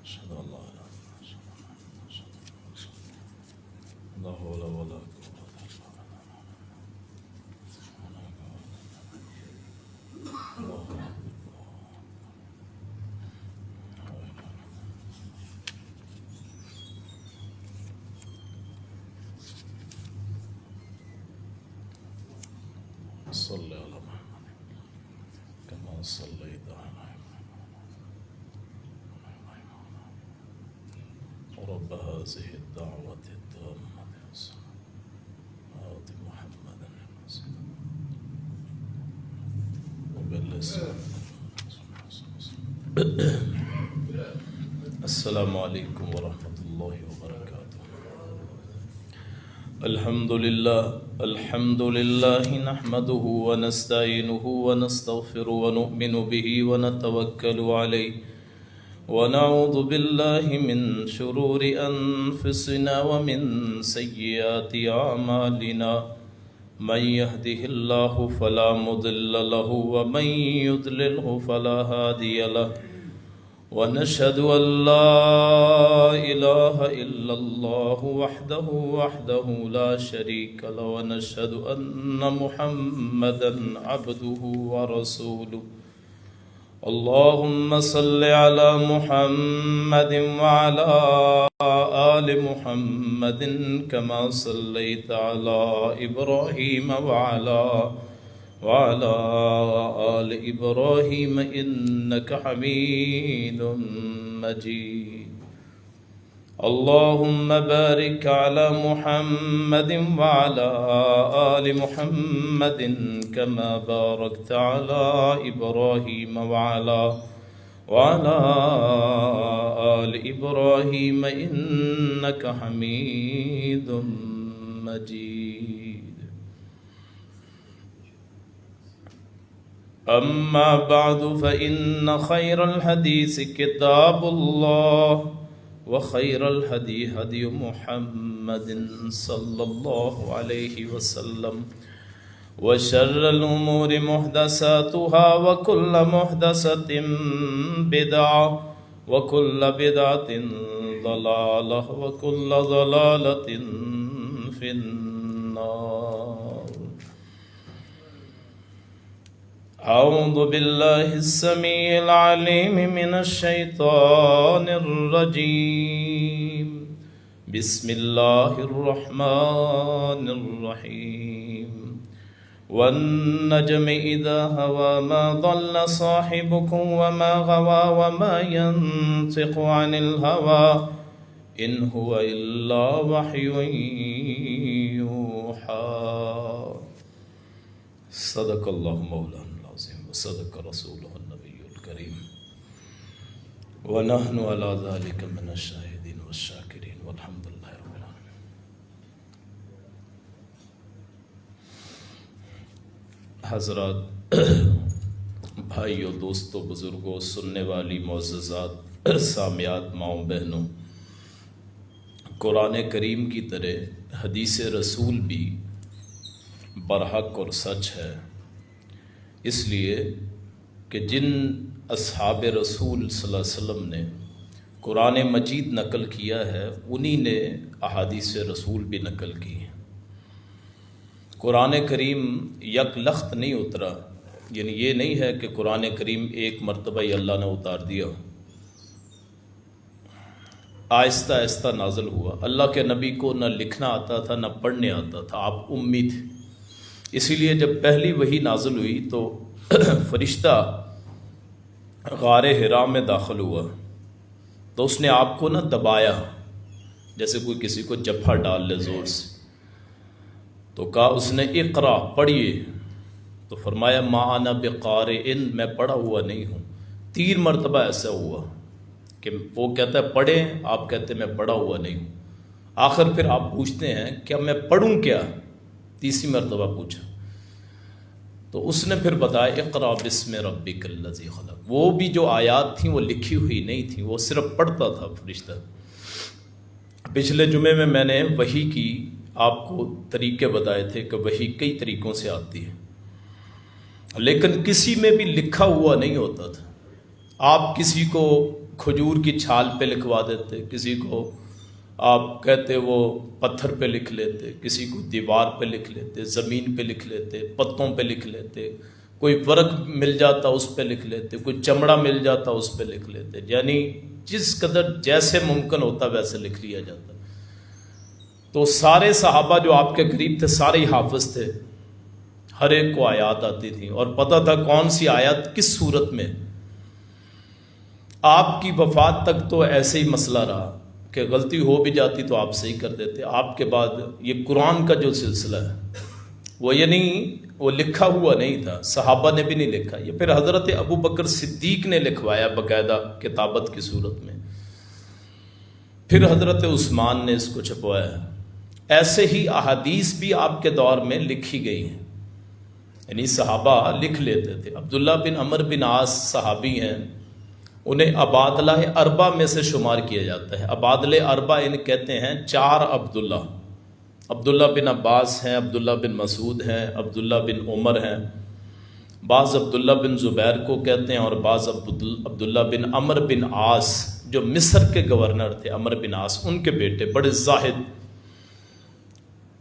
أشهد أن لا إله إلا الله لا حول ولا قوة إلا بالله. صل على محمد كما صليت على رب هذه الدعوة التامة آت محمدا وبالإسلام. السلام عليكم ورحمة الله وبركاته. الحمد لله نحمده ونستعينه ونستغفره ونؤمن به ونتوكل عليه ونعوذ بالله من شرور أنفسنا ومن سيئات أعمالنا من يهده الله فلا مضل له ومن يضلله فلا هادي له ونشهد أن لا إله إلا الله وحده لا شريك له ونشهد أن محمدا عبده ورسوله. اللهم صل على محمد وعلى آل محمد كما صليت على إبراهيم وعلى آل إبراهيم إنك حميد مجيد. اللهم بارك على محمد وعلى آل محمد كما باركت على إبراهيم وعلى آل إبراهيم إنك حميد مجيد. أما بعد فإن خير الحديث كتاب الله وخير الهدي هدي محمد صلى الله عليه وسلم وشر الأمور محدثاتها وكل محدثة بدعة وكل بدعة ضلالة وكل ضلالة في النار. أعوذ بالله السميع العليم من الشيطان الرجيم. بسم الله الرحمن الرحيم. والنجم إذا هوى ما ضل صاحبكم وما غوى وما ينطق عن الهوى إن هو إلا وحي يوحى. صدق الله مولانا صدق رسوله النبي الكريم ونحن على ذلك من الشاهدين والشاكرين والحمد لله رب العالمين. حضرات، بھائیوں، دوستوں، بزرگوں، سننے والی معززات، سامعات، ماؤں، بہنوں، قرآن کریم کی طرح حدیث رسول بھی برحق اور سچ ہے، اس لیے کہ جن اصحاب رسول صلی اللہ علیہ وسلم نے قرآن مجید نقل کیا ہے انہی نے احادیث رسول بھی نقل کی ہیں۔ قرآن کریم یک لخت نہیں اترا، یعنی یہ نہیں ہے کہ قرآن کریم ایک مرتبہ ہی اللہ نے اتار دیا، آہستہ آہستہ نازل ہوا۔ اللہ کے نبی کو نہ لکھنا آتا تھا نہ پڑھنے آتا تھا، آپ امی تھے، اسی لیے جب پہلی وحی نازل ہوئی تو فرشتہ غار حرا میں داخل ہوا تو اس نے آپ کو نہ دبایا، جیسے کوئی کسی کو جپھا ڈال لے زور سے، تو کہا اس نے اقرا، پڑھیے، تو فرمایا ما انا بقارئ، میں پڑھا ہوا نہیں ہوں۔ 3 مرتبہ ایسا ہوا کہ وہ کہتا ہے پڑھیں، آپ کہتے ہیں میں پڑھا ہوا نہیں ہوں۔ آخر پھر آپ پوچھتے ہیں کیا میں پڑھوں کیا؟ 3 مرتبہ پوچھا تو اس نے پھر بتایا اقرا بسم ربک الذی خلق۔ وہ بھی جو آیات تھیں وہ لکھی ہوئی نہیں تھیں، وہ صرف پڑھتا تھا فرشتہ۔ پچھلے جمعے میں نے وحی کی آپ کو طریقے بتائے تھے کہ وحی کئی طریقوں سے آتی ہے، لیکن کسی میں بھی لکھا ہوا نہیں ہوتا تھا۔ آپ کسی کو کھجور کی چھال پہ لکھوا دیتے، کسی کو آپ کہتے وہ پتھر پہ لکھ لیتے، کسی کو دیوار پہ لکھ لیتے، زمین پہ لکھ لیتے، پتوں پہ لکھ لیتے، کوئی ورق مل جاتا اس پہ لکھ لیتے، کوئی چمڑا مل جاتا اس پہ لکھ لیتے، یعنی جس قدر جیسے ممکن ہوتا ویسے لکھ لیا جاتا۔ تو سارے صحابہ جو آپ کے قریب تھے سارے ہی حافظ تھے، ہر ایک کو آیات آتی تھیں اور پتہ تھا کون سی آیات کس صورت میں۔ آپ کی وفات تک تو ایسے ہی مسئلہ رہا کہ غلطی ہو بھی جاتی تو آپ صحیح کر دیتے۔ آپ کے بعد یہ قرآن کا جو سلسلہ ہے وہ یعنی وہ لکھا ہوا نہیں تھا، صحابہ نے بھی نہیں لکھا، یہ پھر حضرت ابو بکر صدیق نے لکھوایا باقاعدہ کتابت کی صورت میں، پھر حضرت عثمان نے اس کو چھپوایا۔ ایسے ہی احادیث بھی آپ کے دور میں لکھی گئی ہیں، یعنی صحابہ لکھ لیتے تھے۔ عبداللہ بن عمر بن عاص صحابی ہیں، انہیں عبادلہ اربع میں سے شمار کیا جاتا ہے۔ عبادلہ اربع ان کہتے ہیں 4 عبداللہ، عبداللہ بن عباس ہیں، عبداللہ بن مسعود ہیں، عبداللہ بن عمر ہیں، بعض عبداللہ بن زبیر کو کہتے ہیں، اور بعض عبداللہ بن عمر بن عاص جو مصر کے گورنر تھے، عمر بن عاص ان کے بیٹے، بڑے زاہد۔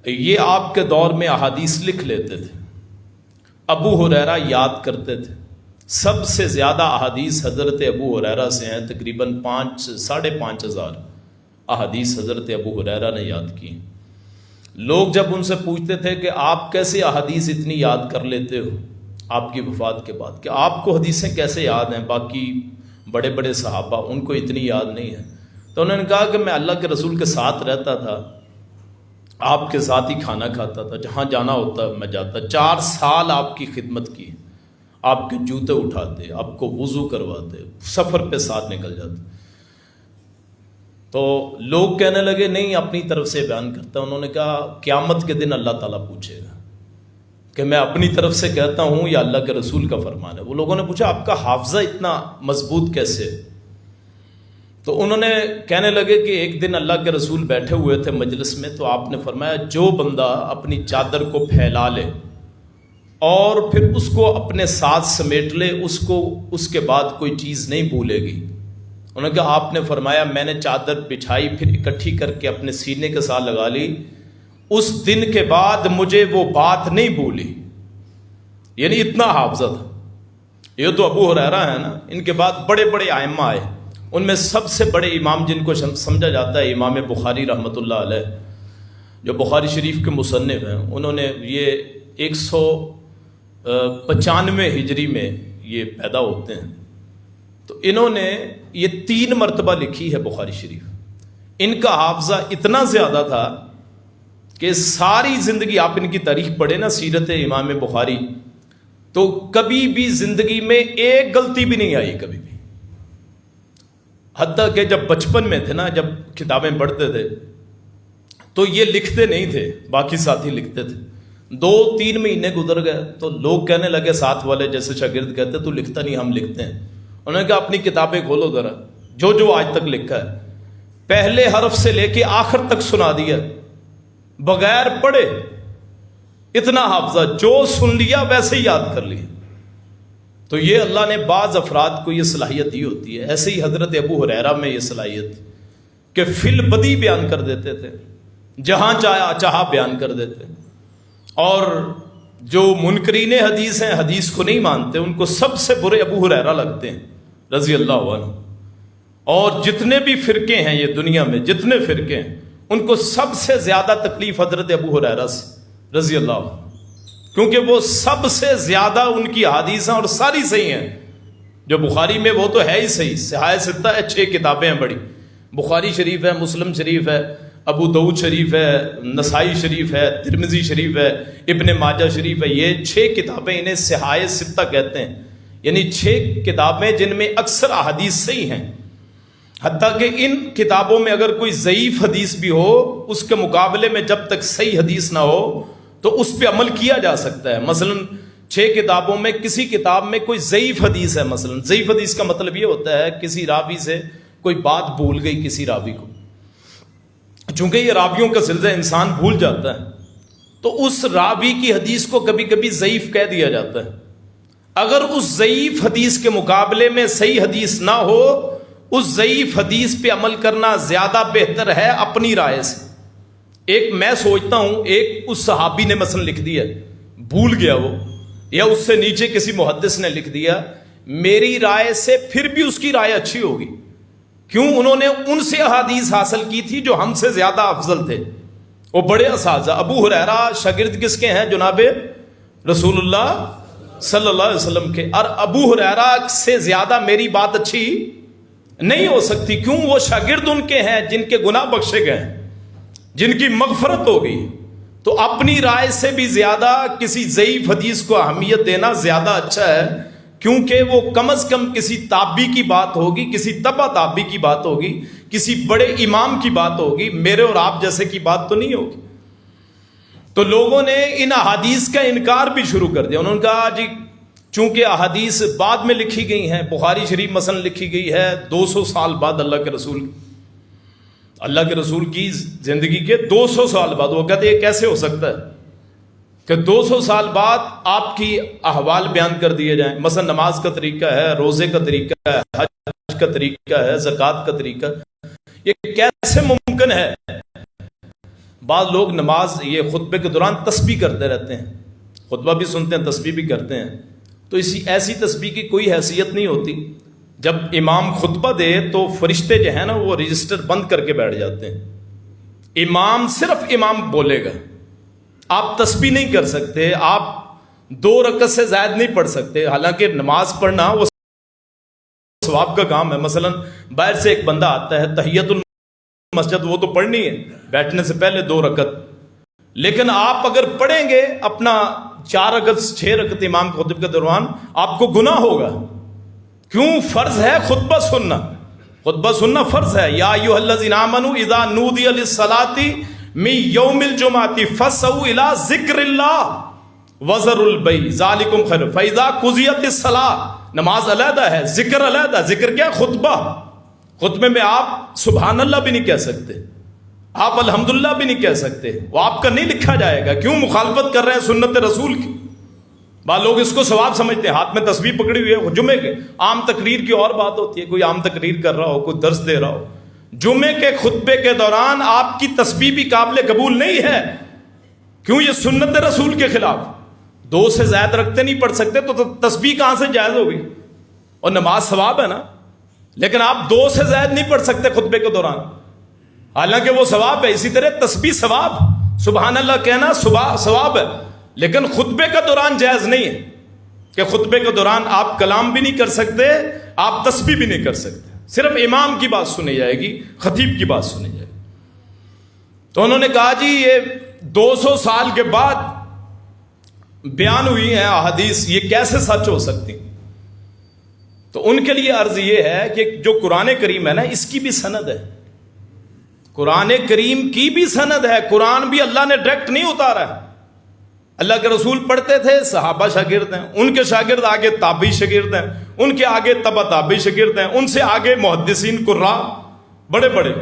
یہ آپ کے دور میں احادیث لکھ لیتے تھے۔ ابو ہریرہ یاد کرتے تھے، سب سے زیادہ احادیث حضرت ابو ہریرہ سے ہیں، تقریباً 5,500 احادیث حضرت ابو ہریرہ نے یاد کی۔ لوگ جب ان سے پوچھتے تھے کہ آپ کیسے احادیث اتنی یاد کر لیتے ہو آپ کی وفات کے بعد، کہ آپ کو حدیثیں کیسے یاد ہیں، باقی بڑے بڑے صحابہ ان کو اتنی یاد نہیں ہے، تو انہوں نے کہا کہ میں اللہ کے رسول کے ساتھ رہتا تھا، آپ کے ساتھ ہی کھانا کھاتا تھا، جہاں جانا ہوتا میں جاتا، 4 سال آپ کی خدمت کی، آپ کے جوتے اٹھاتے، آپ کو وضو کرواتے، سفر پہ ساتھ نکل جاتے۔ تو لوگ کہنے لگے نہیں اپنی طرف سے بیان کرتا، انہوں نے کہا قیامت کے دن اللہ تعالیٰ پوچھے گا کہ میں اپنی طرف سے کہتا ہوں یا اللہ کے رسول کا فرمان ہے۔ وہ لوگوں نے پوچھا آپ کا حافظہ اتنا مضبوط کیسے؟ تو انہوں نے کہنے لگے کہ ایک دن اللہ کے رسول بیٹھے ہوئے تھے مجلس میں، تو آپ نے فرمایا جو بندہ اپنی چادر کو پھیلا لے اور پھر اس کو اپنے ساتھ سمیٹ لے، اس کو اس کے بعد کوئی چیز نہیں بھولے گی۔ انہوں نے کہا آپ نے فرمایا میں نے چادر بچھائی، پھر اکٹھی کر کے اپنے سینے کے ساتھ لگا لی، اس دن کے بعد مجھے وہ بات نہیں بھولی، یعنی اتنا حافظہ تھا۔ یہ تو ابو ہریرہ ہے نا، ان کے بعد بڑے بڑے ائمہ آئے، ان میں سب سے بڑے امام جن کو سمجھا جاتا ہے امام بخاری رحمۃ اللہ علیہ، جو بخاری شریف کے مصنف ہیں، انہوں نے یہ 195 ہجری میں یہ پیدا ہوتے ہیں، تو انہوں نے یہ 3 مرتبہ لکھی ہے بخاری شریف۔ ان کا حافظہ اتنا زیادہ تھا کہ ساری زندگی آپ ان کی تاریخ پڑھیں نا، سیرت امام بخاری، تو کبھی بھی زندگی میں ایک غلطی بھی نہیں آئی کبھی بھی، حتیٰ کہ جب بچپن میں تھے نا، جب کتابیں پڑھتے تھے تو یہ لکھتے نہیں تھے، باقی ساتھی لکھتے تھے۔ 2-3 مہینے گزر گئے تو لوگ کہنے لگے، ساتھ والے جیسے شاگرد کہتے تو لکھتا نہیں، ہم لکھتے ہیں۔ انہوں نے کہا اپنی کتابیں کھولو ذرا، جو آج تک لکھا ہے پہلے حرف سے لے کے آخر تک سنا دیا بغیر پڑھے، اتنا حافظہ، جو سن لیا ویسے ہی یاد کر لیا۔ تو یہ اللہ نے بعض افراد کو یہ صلاحیت دی ہوتی ہے۔ ایسے ہی حضرت ابو ہریرہ میں یہ صلاحیت کہ فی البدی بیان کر دیتے تھے، جہاں چاہا بیان کر دیتے، اور جو منکرین حدیث ہیں، حدیث کو نہیں مانتے، ان کو سب سے برے ابو ہریرہ لگتے ہیں رضی اللہ عنہ۔ اور جتنے بھی فرقے ہیں یہ دنیا میں، جتنے فرقے ہیں، ان کو سب سے زیادہ تکلیف حضرت ابو ہریرہ سے رضی اللہ عنہ، کیونکہ وہ سب سے زیادہ ان کی حدیث ہیں اور ساری صحیح ہیں۔ جو بخاری میں وہ تو ہے ہی صحیح، صحاح ستہ ہے، 6 کتابیں ہیں بڑی، بخاری شریف ہے، مسلم شریف ہے، ابو داؤد شریف ہے، نسائی شریف ہے، ترمذی شریف ہے، ابن ماجہ شریف ہے، یہ 6 کتابیں انہیں صحاح ستہ کہتے ہیں، یعنی 6 کتابیں جن میں اکثر احادیث صحیح ہیں، حتیٰ کہ ان کتابوں میں اگر کوئی ضعیف حدیث بھی ہو، اس کے مقابلے میں جب تک صحیح حدیث نہ ہو تو اس پہ عمل کیا جا سکتا ہے۔ مثلا 6 کتابوں میں کسی کتاب میں کوئی ضعیف حدیث ہے، مثلا ضعیف حدیث کا مطلب یہ ہوتا ہے کسی راوی سے کوئی بات بھول گئی کسی راوی کو، چونکہ یہ راویوں کا سلسلہ انسان بھول جاتا ہے، تو اس راوی کی حدیث کو کبھی کبھی ضعیف کہہ دیا جاتا ہے۔ اگر اس ضعیف حدیث کے مقابلے میں صحیح حدیث نہ ہو اس ضعیف حدیث پہ عمل کرنا زیادہ بہتر ہے اپنی رائے سے. ایک میں سوچتا ہوں ایک اس صحابی نے مثلا لکھ دیا, بھول گیا وہ, یا اس سے نیچے کسی محدث نے لکھ دیا, میری رائے سے پھر بھی اس کی رائے اچھی ہوگی. کیوں؟ انہوں نے ان سے احادیث حاصل کی تھی جو ہم سے زیادہ افضل تھے, وہ بڑے اساتذہ. ابو ہریرہ شاگرد کس کے ہیں؟ جناب رسول اللہ صلی اللہ علیہ وسلم کے. اور ابو ہریرہ سے زیادہ میری بات اچھی نہیں ہو سکتی. کیوں؟ وہ شاگرد ان کے ہیں جن کے گناہ بخشے گئے ہیں, جن کی مغفرت ہو گئی. تو اپنی رائے سے بھی زیادہ کسی ضعیف حدیث کو اہمیت دینا زیادہ اچھا ہے, کیونکہ وہ کم از کم کسی تابعی کی بات ہوگی, کسی تبع تابعی کی بات ہوگی, کسی بڑے امام کی بات ہوگی, میرے اور آپ جیسے کی بات تو نہیں ہوگی. تو لوگوں نے ان احادیث کا انکار بھی شروع کر دیا. انہوں نے کہا جی چونکہ احادیث بعد میں لکھی گئی ہیں, بخاری شریف مثلا لکھی گئی ہے 200 سال بعد اللہ کے رسول کی زندگی کے 200 سال بعد. وہ کہتے ہیں کیسے ہو سکتا ہے کہ 200 سال بعد آپ کی احوال بیان کر دیے جائیں؟ مثلا نماز کا طریقہ ہے, روزے کا طریقہ ہے, حج کا طریقہ ہے, زکوٰۃ کا طریقہ, یہ کیسے ممکن ہے؟ بعض لوگ نماز یہ خطبے کے دوران تسبیح کرتے رہتے ہیں, خطبہ بھی سنتے ہیں تسبیح بھی کرتے ہیں. تو ایسی تسبیح کی کوئی حیثیت نہیں ہوتی. جب امام خطبہ دے تو فرشتے جو ہیں نا وہ رجسٹر بند کر کے بیٹھ جاتے ہیں. امام صرف امام بولے گا, آپ تسبیح نہیں کر سکتے, آپ 2 رکعت سے زائد نہیں پڑھ سکتے. حالانکہ نماز پڑھنا وہ ثواب کا کام ہے. مثلا باہر سے ایک بندہ آتا ہے, تحیت المسجد وہ تو پڑھنی ہے بیٹھنے سے پہلے 2 رکعت, لیکن آپ اگر پڑھیں گے اپنا 4 رکعت 6 رکعت امام خطبہ کے دوران, آپ کو گناہ ہوگا. کیوں؟ فرض ہے خطبہ سننا, خطبہ سننا فرض ہے. یا ایھا الذین آمنوا اذا نودی للصلاۃ من یوم الجمعۃ فاسعوا الی ذکر اللہ وذروا البیع ذالکم خیر فاذا قضیت الصلاۃ. نماز علیحدہ ہے, ذکر علیحدہ. ذکر کیا؟ خطبہ. خطبے میں آپ سبحان اللہ بھی نہیں کہہ سکتے, آپ الحمدللہ بھی نہیں کہہ سکتے, وہ آپ کا نہیں لکھا جائے گا. کیوں؟ مخالفت کر رہے ہیں سنت رسول کی. بعض لوگ اس کو ثواب سمجھتے ہیں, ہاتھ میں تسبیح پکڑی ہوئی ہے. جمعے کے عام تقریر کی اور بات ہوتی ہے, کوئی عام تقریر کر رہا ہو, کوئی درس دے رہا ہو. جمعے کے خطبے کے دوران آپ کی تسبیح بھی قابل قبول نہیں ہے. کیوں؟ یہ سنت رسول کے خلاف. 2 سے زائد رکھتے نہیں پڑھ سکتے تو تسبیح کہاں سے جائز ہوگی؟ اور نماز ثواب ہے نا, لیکن آپ 2 سے زائد نہیں پڑھ سکتے خطبے کے دوران, حالانکہ وہ ثواب ہے. اسی طرح تسبیح ثواب, سبحان اللہ کہنا ثواب ہے, لیکن خطبے کا دوران جائز نہیں ہے کہ خطبے کے دوران آپ کلام بھی نہیں کر سکتے, آپ تسبیح بھی نہیں کر سکتے. صرف امام کی بات سنی جائے گی, خطیب کی بات سنی جائے گی. تو انہوں نے کہا جی یہ 200 سال کے بعد بیان ہوئی ہیں احادیث, یہ کیسے سچ ہو سکتی؟ تو ان کے لیے عرض یہ ہے کہ جو قرآن کریم ہے نا, اس کی بھی سند ہے. قرآن کریم کی بھی سند ہے. قرآن بھی اللہ نے ڈائریکٹ نہیں اتارا ہے. اللہ کے رسول پڑھتے تھے, صحابہ شاگرد ہیں, ان کے شاگرد آگے تابعی شاگرد ہیں, ان کے آگے تبع تابعی شاگرد ہیں, ان سے آگے محدثین قراء بڑے بڑے.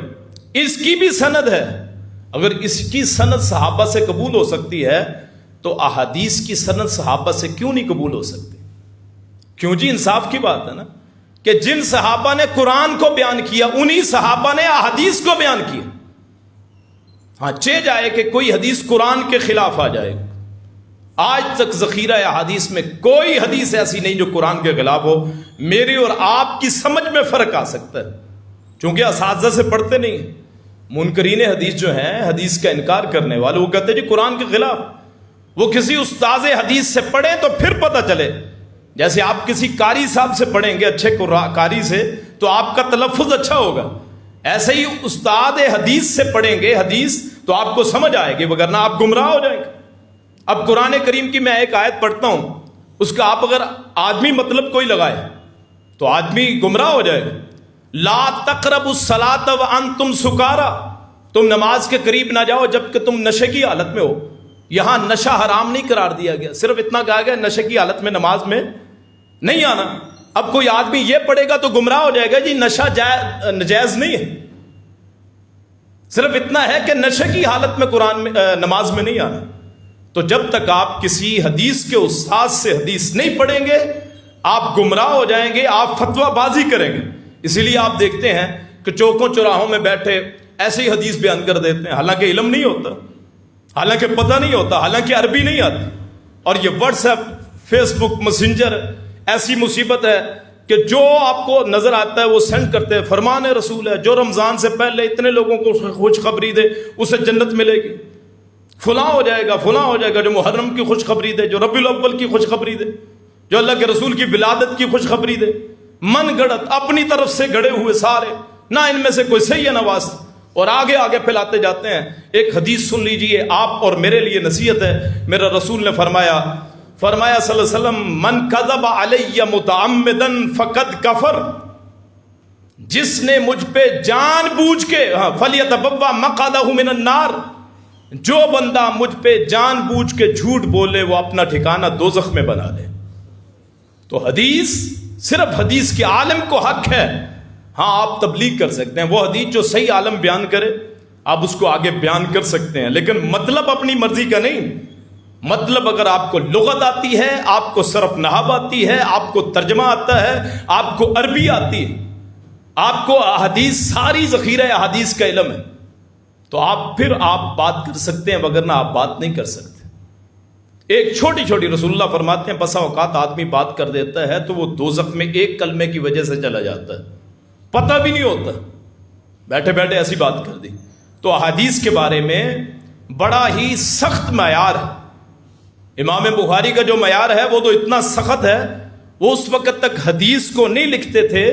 اس کی بھی سند ہے. اگر اس کی سند صحابہ سے قبول ہو سکتی ہے تو احادیث کی سند صحابہ سے کیوں نہیں قبول ہو سکتی؟ کیوں جی؟ انصاف کی بات ہے نا کہ جن صحابہ نے قرآن کو بیان کیا انہی صحابہ نے احادیث کو بیان کیا. ہاں چہ جائے کہ کوئی حدیث قرآن کے خلاف آ جائے, آج تک ذخیرہ احادیث میں کوئی حدیث ایسی نہیں جو قرآن کے خلاف ہو. میری اور آپ کی سمجھ میں فرق آ سکتا ہے, چونکہ اساتذہ سے پڑھتے نہیں ہیں. منکرین حدیث جو ہیں, حدیث کا انکار کرنے والے, وہ کہتے ہیں جی قرآن کے خلاف. وہ کسی استاذ حدیث سے پڑھیں تو پھر پتہ چلے. جیسے آپ کسی قاری صاحب سے پڑھیں گے, اچھے قاری سے, تو آپ کا تلفظ اچھا ہوگا. ایسے ہی استاد حدیث سے پڑھیں گے حدیث تو آپ کو سمجھ آئے گی, وگرنہ آپ گمراہ ہو جائیں گے. اب قرآن کریم کی میں ایک آیت پڑھتا ہوں, اس کا آپ اگر آدمی مطلب کوئی لگائے تو آدمی گمراہ ہو جائے گا. لا تقربوا الصلاۃ وانتم سکارا, تم نماز کے قریب نہ جاؤ جب کہ تم نشے کی حالت میں ہو. یہاں نشہ حرام نہیں قرار دیا گیا, صرف اتنا کہا گیا نشے کی حالت میں نماز میں نہیں آنا. اب کوئی آدمی یہ پڑھے گا تو گمراہ ہو جائے گا جی نشہ نجائز نہیں ہے, صرف اتنا ہے کہ نشے کی حالت میں قرآن میں نماز میں نہیں آنا. تو جب تک آپ کسی حدیث کے استاد سے حدیث نہیں پڑھیں گے آپ گمراہ ہو جائیں گے, آپ فتویٰ بازی کریں گے. اسی لیے آپ دیکھتے ہیں کہ چوکوں چوراہوں میں بیٹھے ایسی حدیث بیان کر دیتے ہیں، حالانکہ علم نہیں ہوتا، حالانکہ پتہ نہیں ہوتا، حالانکہ عربی نہیں آتی. اور یہ واٹس ایپ، فیس بک، میسنجر ایسی مصیبت ہے کہ جو آپ کو نظر آتا ہے وہ سینڈ کرتے ہیں. فرمان رسول ہے جو رمضان سے پہلے اتنے لوگوں کو خوشخبری دے اسے جنت ملے گی، فلاں ہو جائے گا، فلاں ہو جائے گا. جو محرم کی خوشخبری دے، جو ربیع الاول کی خوشخبری دے، جو اللہ کے رسول کی ولادت کی خوشخبری دے، من گڑت اپنی طرف سے گڑے ہوئے سارے، نہ ان میں سے کوئی صحیح ہے نہ واسطہ، اور آگے آگے پھیلاتے جاتے ہیں. ایک حدیث سن لیجئے، آپ اور میرے لیے نصیحت ہے. میرا رسول نے فرمایا صلی اللہ علیہ وسلم، من کذب علی متعمدا فقد کفر، جس نے مجھ پہ جان بوجھ کے فلیتبوا مقعدہ من النار، جو بندہ مجھ پہ جان بوجھ کے جھوٹ بولے وہ اپنا ٹھکانہ دوزخ میں بنا لے. تو حدیث صرف حدیث کے عالم کو حق ہے، ہاں آپ تبلیغ کر سکتے ہیں، وہ حدیث جو صحیح عالم بیان کرے آپ اس کو آگے بیان کر سکتے ہیں، لیکن مطلب اپنی مرضی کا نہیں. مطلب اگر آپ کو لغت آتی ہے، آپ کو صرف نحو آتی ہے، آپ کو ترجمہ آتا ہے، آپ کو عربی آتی ہے، آپ کو احادیث ساری ذخیرہ احادیث کا علم ہے، تو پھر آپ بات کر سکتے ہیں، وگرنہ آپ بات نہیں کر سکتے. ایک چھوٹی چھوٹی رسول اللہ فرماتے ہیں بسا اوقات آدمی بات کر دیتا ہے تو وہ دوزخ میں ایک کلمے کی وجہ سے چلا جاتا ہے، پتہ بھی نہیں ہوتا، بیٹھے بیٹھے ایسی بات کر دی. تو احادیث کے بارے میں بڑا ہی سخت معیار ہے. امام بخاری کا جو معیار ہے وہ تو اتنا سخت ہے، وہ اس وقت تک حدیث کو نہیں لکھتے تھے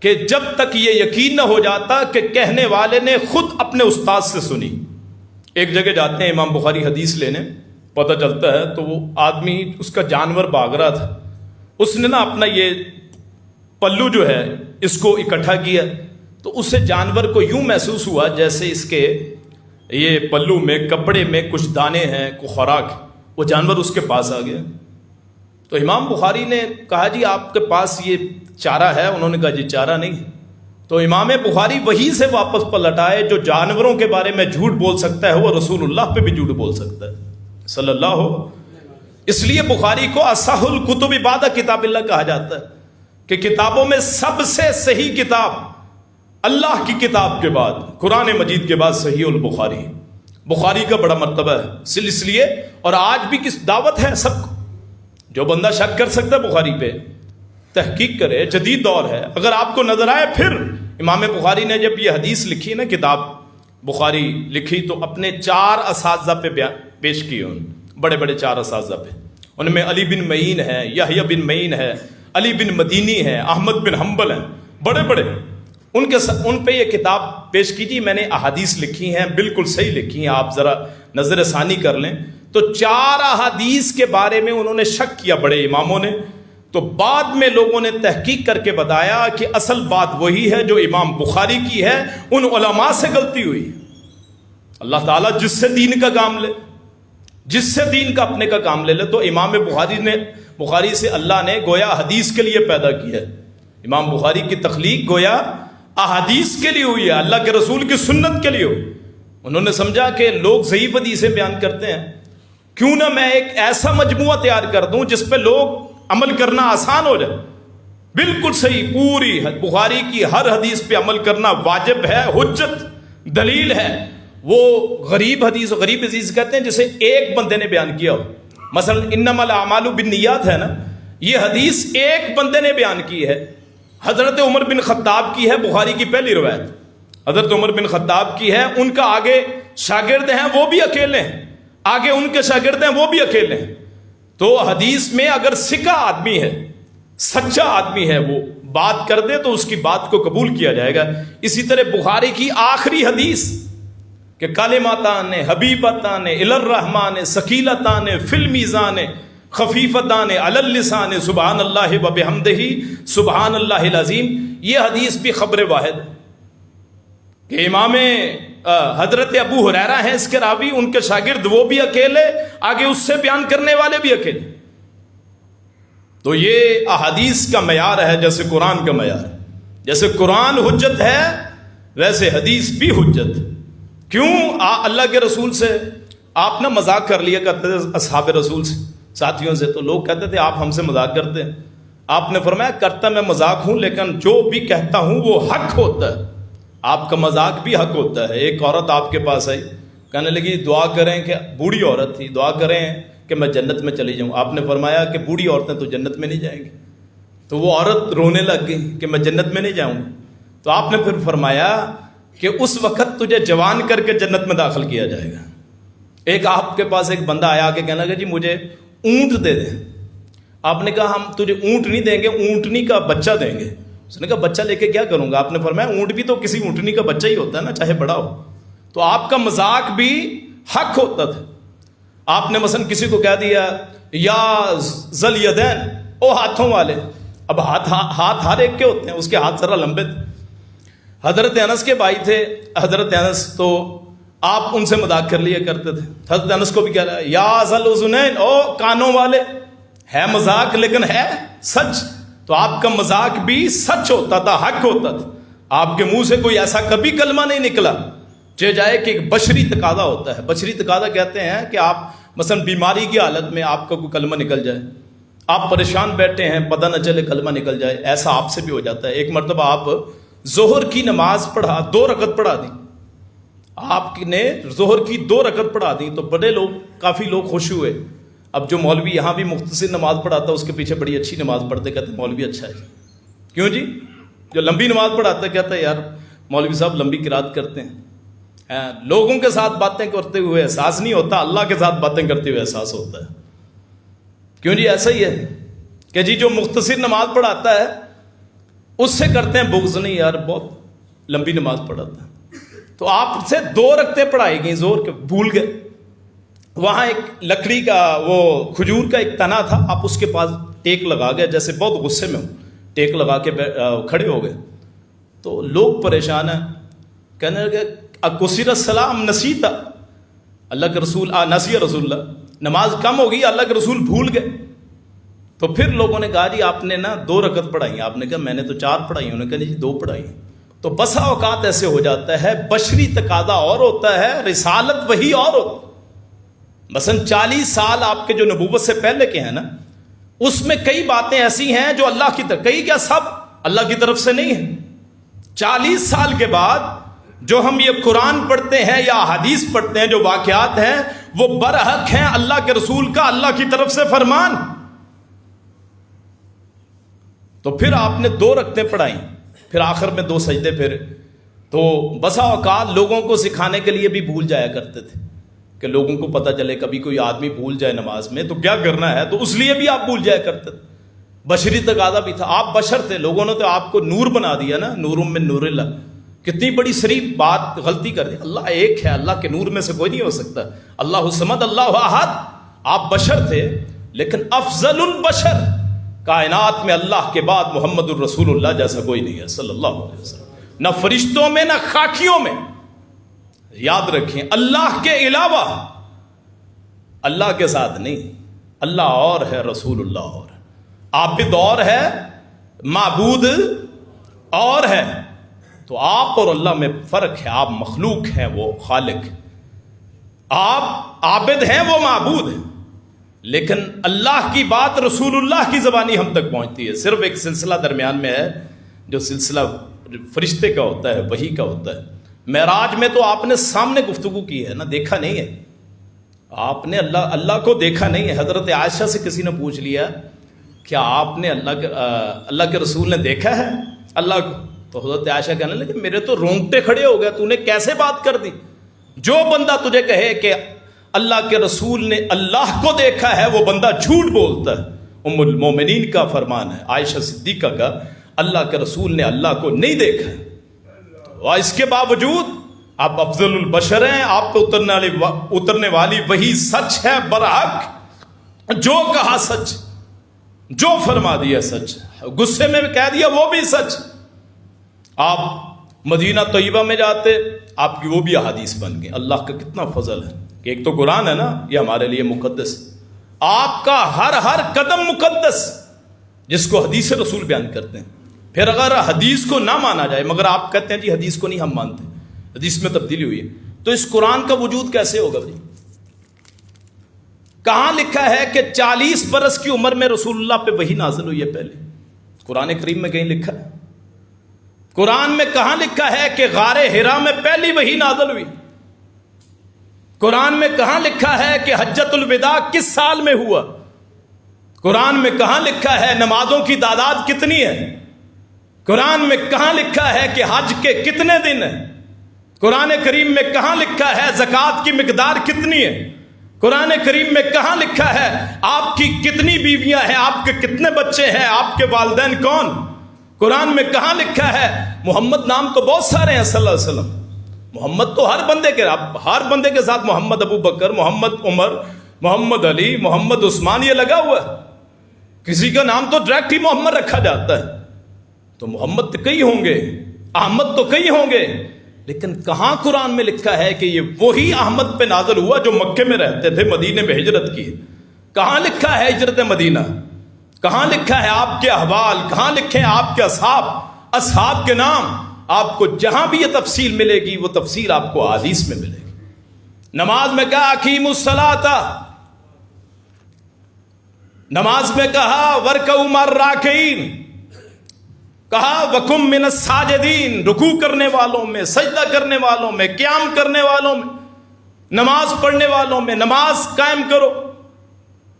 کہ جب تک یہ یقین نہ ہو جاتا کہ کہنے والے نے خود اپنے استاد سے سنی. ایک جگہ جاتے ہیں امام بخاری حدیث لینے، پتہ چلتا ہے تو وہ آدمی، اس کا جانور بھاگ رہا تھا، اس نے نا اپنا یہ پلو جو ہے اس کو اکٹھا کیا، تو اسے جانور کو یوں محسوس ہوا جیسے اس کے یہ پلو میں کپڑے میں کچھ دانے ہیں، کوئی خوراک. وہ جانور اس کے پاس آ گیا. تو امام بخاری نے کہا جی آپ کے پاس یہ چارہ ہے؟ انہوں نے کہا جی چارہ نہیں. تو امام بخاری وہی سے واپس پلٹ آئے، جو جانوروں کے بارے میں جھوٹ بول سکتا ہے وہ رسول اللہ پہ بھی جھوٹ بول سکتا ہے صلی اللہ. اس لیے بخاری کو اصح الکتب بعد کتاب اللہ کہا جاتا ہے کہ کتابوں میں سب سے صحیح کتاب اللہ کی کتاب کے بعد، قرآن مجید کے بعد صحیح البخاری. بخاری کا بڑا مرتبہ ہے اس لیے. اور آج بھی کس دعوت ہے سب کو، جو بندہ شک کر سکتا ہے بخاری پہ تحقیق کرے، جدید دور ہے. اگر آپ کو نظر آئے، پھر امام بخاری نے جب یہ حدیث لکھی نا، کتاب بخاری لکھی، تو اپنے 4 اساتذہ پہ پیش کیے، ان بڑے بڑے 4 اساتذہ پہ. ان میں علی بن معین ہے، یحییٰ بن معین ہے، علی بن مدینی ہے، احمد بن حنبل ہیں، بڑے بڑے. ان پہ یہ کتاب پیش کی جی میں نے احادیث لکھی ہیں، بالکل صحیح لکھی ہیں، آپ ذرا نظر ثانی کر لیں. تو 4 احادیث کے بارے میں انہوں نے شک کیا بڑے اماموں نے، تو بعد میں لوگوں نے تحقیق کر کے بتایا کہ اصل بات وہی ہے جو امام بخاری کی ہے، ان علماء سے غلطی ہوئی. اللہ تعالیٰ جس سے دین کا کام لے، جس سے دین کا اپنے کا کام لے لے. تو امام بخاری سے اللہ نے گویا حدیث کے لیے پیدا کیا ہے. امام بخاری کی تخلیق گویا احادیث کے لیے ہوئی ہے، اللہ کے رسول کی سنت کے لیے ہوئی. انہوں نے سمجھا کہ لوگ ضعیف حدیثیں بیان کرتے ہیں، کیوں نہ میں ایک ایسا مجموعہ تیار کر دوں جس پہ لوگ عمل کرنا آسان ہو جائے. بالکل صحیح، پوری بخاری کی ہر حدیث پہ عمل کرنا واجب ہے، حجت دلیل ہے. وہ غریب حدیث کہتے ہیں جسے ایک بندے نے بیان کیا ہو. مثلا انما الاعمال بالنیات ہے نا، یہ حدیث ایک بندے نے بیان کی ہے. حضرت عمر بن خطاب کی ہے، بخاری کی پہلی روایت حضرت عمر بن خطاب کی ہے. ان کا آگے شاگرد ہیں وہ بھی اکیلے ہیں، آگے ان کے شاگرد ہیں وہ بھی اکیلے ہیں. تو حدیث میں اگر ثقہ آدمی ہے، سچا آدمی ہے، وہ بات کر دے تو اس کی بات کو قبول کیا جائے گا. اسی طرح بخاری کی آخری حدیث کہ کلماتان حبیبتان الی الرحمن ثقیلتان فی المیزان خفیفتان علی اللسان سبحان اللہ و بحمدہ سبحان اللہ العظیم. یہ حدیث بھی خبر واحد ہے کہ امام حضرت ابو ہریرہ ہیں اس کے راوی، ان کے شاگرد وہ بھی اکیلے، آگے اس سے بیان کرنے والے بھی اکیلے. تو یہ احادیث کا معیار ہے جیسے قرآن کا معیار ہے. جیسے قرآن حجت ہے ویسے حدیث بھی حجت. کیوں؟ اللہ کے رسول سے آپ نہ مذاق کر لیا کرتے تھے اصحاب رسول سے، ساتھیوں سے. تو لوگ کہتے تھے آپ ہم سے مذاق کرتے ہیں. آپ نے فرمایا کرتا میں مذاق ہوں لیکن جو بھی کہتا ہوں وہ حق ہوتا ہے. آپ کا مذاق بھی حق ہوتا ہے. ایک عورت آپ کے پاس آئی, کہنے لگی دعا کریں کہ بوڑھی عورت تھی, دعا کریں کہ میں جنت میں چلی جاؤں. آپ نے فرمایا کہ بوڑھی عورتیں تو جنت میں نہیں جائیں گی. تو وہ عورت رونے لگ گئی کہ میں جنت میں نہیں جاؤں. تو آپ نے پھر فرمایا کہ اس وقت تجھے جوان کر کے جنت میں داخل کیا جائے گا. ایک آپ کے پاس ایک بندہ آیا کہ کہنے لگا جی مجھے اونٹ دے دیں. آپ نے کہا ہم تجھے اونٹ نہیں دیں گے, اونٹنی کا بچہ دیں گے. اس نے کہا بچہ لے کے کیا کروں گا؟ آپ نے فرمایا اونٹ بھی تو کسی اونٹنی کا بچہ ہی ہوتا ہے نا, چاہے بڑا ہو. تو آپ کا مذاق بھی حق ہوتا تھا. آپ نے مثلا کسی کو کہہ دیا یا ذل یدین, او ہاتھوں والے. اب ہاتھ ہر ایک کے ہوتے ہیں, اس کے ہاتھ ذرا لمبے تھے. حضرت انس کے بھائی تھے حضرت انس, تو آپ ان سے مذاق کر لیا کرتے تھے. حضرت انس کو بھی کہہ رہا ہے یا ذل اذنین, او کانوں والے. ہے مذاق لیکن ہے سچ. تو آپ کا مذاق بھی سچ ہوتا تھا, حق ہوتا تھا. آپ کے منہ سے کوئی ایسا کبھی کلمہ نہیں نکلا چہ جائے کہ ایک بشری تقاضا ہوتا ہے. بشری تقاضا کہتے ہیں کہ آپ مثلا بیماری کی حالت میں آپ کا کوئی کلمہ نکل جائے, آپ پریشان بیٹھے ہیں پتہ نہ چلے کلمہ نکل جائے. ایسا آپ سے بھی ہو جاتا ہے. ایک مرتبہ آپ ظہر کی نماز پڑھا, 2 رکعت پڑھا دی. آپ نے ظہر کی 2 رکعت پڑھا دی تو بڑے لوگ, کافی لوگ خوش ہوئے. اب جو مولوی یہاں بھی مختصر نماز پڑھاتا ہے اس کے پیچھے بڑی اچھی نماز پڑھتے, کہتے ہیں مولوی اچھا ہے. کیوں جی؟ جو لمبی نماز پڑھاتا ہے کہتا ہے یار مولوی صاحب لمبی قرات کرتے ہیں. لوگوں کے ساتھ باتیں کرتے ہوئے احساس نہیں ہوتا, اللہ کے ساتھ باتیں کرتے ہوئے احساس ہوتا ہے. کیوں جی؟ ایسا ہی ہے کہ جی جو مختصر نماز پڑھاتا ہے اس سے کرتے ہیں بغض, نہیں یار بہت لمبی نماز پڑھاتا ہے. تو آپ سے 2 رکعتیں پڑھائی گئیں, زور کے بھول گئے. وہاں ایک لکڑی کا وہ کھجور کا ایک تنا تھا, آپ اس کے پاس ٹیک لگا گئے, جیسے بہت غصے میں ہوں, ٹیک لگا کے کھڑے ہو گئے. تو لوگ پریشان ہیں, کہنے لگے اکثر السلام نسیتا, اللہ کے رسول نسی رسول اللہ, نماز کم ہو گئی, اللہ کے رسول بھول گئے. تو پھر لوگوں نے کہا جی آپ نے نا 2 رکعت پڑھائی. آپ نے کہا میں نے تو 4 پڑھائی. انہوں نے کہا جی 2 پڑھائی. تو بسا اوقات ایسے ہو جاتا ہے, بشری تقاضا اور ہوتا ہے, رسالت وہی اور ہوتا. مثلا 40 سال آپ کے جو نبوت سے پہلے کے ہیں نا, اس میں کئی باتیں ایسی ہیں جو اللہ کی طرف, کئی کیا سب اللہ کی طرف سے نہیں ہیں. 40 سال کے بعد جو ہم یہ قرآن پڑھتے ہیں یا حدیث پڑھتے ہیں, جو واقعات ہیں وہ برحق ہیں اللہ کے رسول کا, اللہ کی طرف سے فرمان. تو پھر آپ نے 2 رکعتیں پڑھائیں, پھر آخر میں 2 سجدے پھر. تو بسا اوقات لوگوں کو سکھانے کے لیے بھی بھول جایا کرتے تھے کہ لوگوں کو پتہ چلے کبھی کوئی آدمی بھول جائے نماز میں تو کیا کرنا ہے, تو اس لیے بھی آپ بھول جایا کرتے تھے. بشری تقاضا بھی تھا, آپ بشر تھے, لوگوں نے تو آپ کو نور بنا دیا نا, نور من نور اللہ. کتنی بڑی شریف بات غلطی کر دی. اللہ ایک ہے, اللہ کے نور میں سے کوئی نہیں ہو سکتا. اللہ الصمد اللہ احد. آپ بشر تھے لیکن افضل البشر, کائنات میں اللہ کے بعد محمد الرسول اللہ جیسا کوئی نہیں ہے صلی اللہ علیہ وسلم, نہ فرشتوں میں نہ خاکیوں میں. یاد رکھیں اللہ کے علاوہ اللہ کے ساتھ نہیں, اللہ اور ہے, رسول اللہ اور ہے, عابد اور ہے, معبود اور ہے. تو آپ اور اللہ میں فرق ہے. آپ مخلوق ہیں, وہ خالق. آپ عابد ہیں, وہ معبود ہیں. لیکن اللہ کی بات رسول اللہ کی زبانی ہم تک پہنچتی ہے. صرف ایک سلسلہ درمیان میں ہے جو سلسلہ فرشتے کا ہوتا ہے, وحی کا ہوتا ہے. معراج میں تو آپ نے سامنے گفتگو کی ہے نا, دیکھا نہیں ہے. آپ نے اللہ کو دیکھا نہیں ہے. حضرت عائشہ سے کسی نے پوچھ لیا کیا آپ نے اللہ کے رسول نے دیکھا ہے اللہ کو؟ تو حضرت عائشہ کہنے لگے میرے تو رونگٹے کھڑے ہو گئے, تو نے کیسے بات کر دی. جو بندہ تجھے کہے کہ اللہ کے رسول نے اللہ کو دیکھا ہے وہ بندہ جھوٹ بولتا ہے. ام المومنین کا فرمان ہے, عائشہ صدیقہ کا, اللہ کے رسول نے اللہ کو نہیں دیکھا. اور اس کے باوجود آپ افضل البشر ہیں, آپ پہ اترنے والی وہی سچ ہے برحق. جو کہا سچ, جو فرما دیا سچ, غصے میں کہہ دیا وہ بھی سچ. آپ مدینہ طیبہ میں جاتے, آپ کی وہ بھی احادیث بن گئی. اللہ کا کتنا فضل ہے کہ ایک تو قرآن ہے نا, یہ ہمارے لیے مقدس, آپ کا ہر قدم مقدس, جس کو حدیث رسول بیان کرتے ہیں. پھر اگر حدیث کو نہ مانا جائے, مگر آپ کہتے ہیں جی حدیث کو نہیں ہم مانتے, حدیث میں تبدیلی ہوئی ہے, تو اس قرآن کا وجود کیسے ہوگا بھائی؟ کہاں لکھا ہے کہ 40 برس کی عمر میں رسول اللہ پہ وحی نازل ہوئی ہے؟ پہلے قرآن کریم میں کہیں لکھا ہے؟ قرآن میں کہاں لکھا ہے کہ غار حرا میں پہلی وحی نازل ہوئی؟ قرآن میں کہاں لکھا ہے کہ حجۃ الوداع کس سال میں ہوا؟ قرآن میں کہاں لکھا ہے نمازوں کی تعداد کتنی ہے؟ قرآن میں کہاں لکھا ہے کہ حج کے کتنے دن ہیں؟ قرآن کریم میں کہاں لکھا ہے زکوٰۃ کی مقدار کتنی ہے؟ قرآن کریم میں کہاں لکھا ہے آپ کی کتنی بیویاں ہیں، آپ کے کتنے بچے ہیں، آپ کے والدین کون؟ قرآن میں کہاں لکھا ہے؟ محمد نام تو بہت سارے ہیں صلی اللہ علیہ وسلم، محمد تو ہر بندے کے ساتھ محمد ابو بکر، محمد عمر، محمد علی، محمد عثمان یہ لگا ہوا ہے، کسی کا نام تو ڈائریکٹ ہی محمد رکھا جاتا ہے، تو محمد تو کئی ہوں گے، احمد تو کئی ہوں گے، لیکن کہاں قرآن میں لکھا ہے کہ یہ وہی احمد پہ نازل ہوا جو مکے میں رہتے تھے، مدینے میں ہجرت کی؟ کہاں لکھا ہے ہجرت مدینہ؟ کہاں لکھا ہے آپ کے احوال؟ کہاں لکھے ہیں آپ کے اصحاب کے نام؟ آپ کو جہاں بھی یہ تفصیل ملے گی وہ تفصیل آپ کو احادیث میں ملے گی۔ نماز میں کہا اقیموا الصلاۃ، نماز میں کہا وارکعوا مع الراکعین، کہا وکم من الساجدین، رکوع کرنے والوں میں، سجدہ کرنے والوں میں، قیام کرنے والوں میں، نماز پڑھنے والوں میں، نماز قائم کرو۔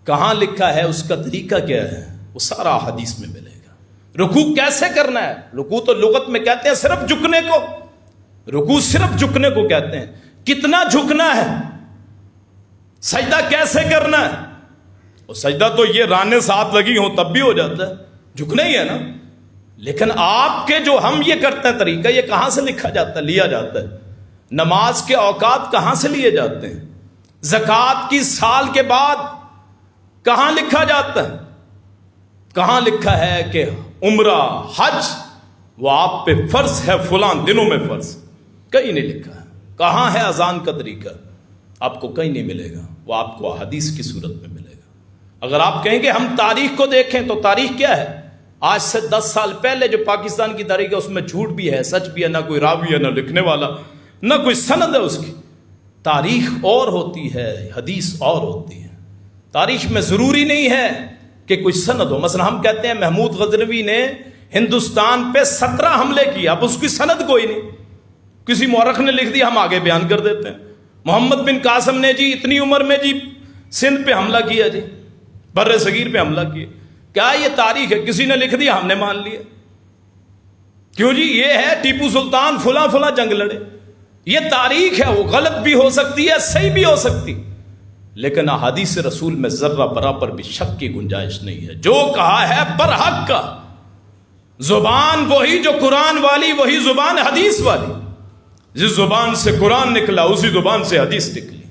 کہاں لکھا ہے، اس کا طریقہ کیا ہے، وہ سارا حدیث میں ملے گا۔ رکوع کیسے کرنا ہے؟ رکوع تو لغت میں کہتے ہیں صرف جھکنے کو، رکوع صرف جھکنے کو کہتے ہیں۔ کتنا جھکنا ہے؟ سجدہ کیسے کرنا ہے؟ اور سجدہ تو یہ رانے ساتھ لگی ہوں تب بھی ہو جاتا ہے، جھکنا ہی ہے نا۔ لیکن آپ کے جو ہم یہ کرتے ہیں طریقہ، یہ کہاں سے لکھا جاتا ہے، لیا جاتا ہے؟ نماز کے اوقات کہاں سے لیے جاتے ہیں؟ زکوٰۃ کی سال کے بعد کہاں لکھا جاتا ہے؟ کہاں لکھا ہے کہ عمرہ حج وہ آپ پہ فرض ہے فلاں دنوں میں فرض؟ کہیں نہیں لکھا ہے۔ کہاں ہے اذان کا طریقہ؟ آپ کو کہیں نہیں ملے گا، وہ آپ کو حدیث کی صورت میں ملے گا۔ اگر آپ کہیں کہ ہم تاریخ کو دیکھیں تو تاریخ کیا ہے؟ آج سے 10 سال پہلے جو پاکستان کی تاریخ ہے اس میں جھوٹ بھی ہے، سچ بھی ہے، نہ کوئی راوی ہے، نہ لکھنے والا، نہ کوئی سند ہے اس کی۔ تاریخ اور ہوتی ہے، حدیث اور ہوتی ہے۔ تاریخ میں ضروری نہیں ہے کہ کوئی سند ہو۔ مثلا ہم کہتے ہیں محمود غزنوی نے ہندوستان پہ 17 حملے کیے، اب اس کی سند کوئی نہیں، کسی مورخ نے لکھ دیا، ہم آگے بیان کر دیتے ہیں۔ محمد بن قاسم نے جی اتنی عمر میں جی سندھ پہ حملہ کیا، جی بر صغیر پہ حملہ کیا۔ کیا یہ تاریخ ہے؟ کسی نے لکھ دیا، ہم نے مان لیا۔ کیوں جی؟ یہ ہے ٹیپو سلطان فلاں فلاں جنگ لڑے، یہ تاریخ ہے، وہ غلط بھی ہو سکتی ہے، صحیح بھی ہو سکتی، لیکن احادیث رسول میں ذرہ برابر بھی شک کی گنجائش نہیں ہے۔ جو کہا ہے برحق کا، زبان وہی جو قرآن والی، وہی زبان حدیث والی۔ جس زبان سے قرآن نکلا اسی زبان سے حدیث نکلی۔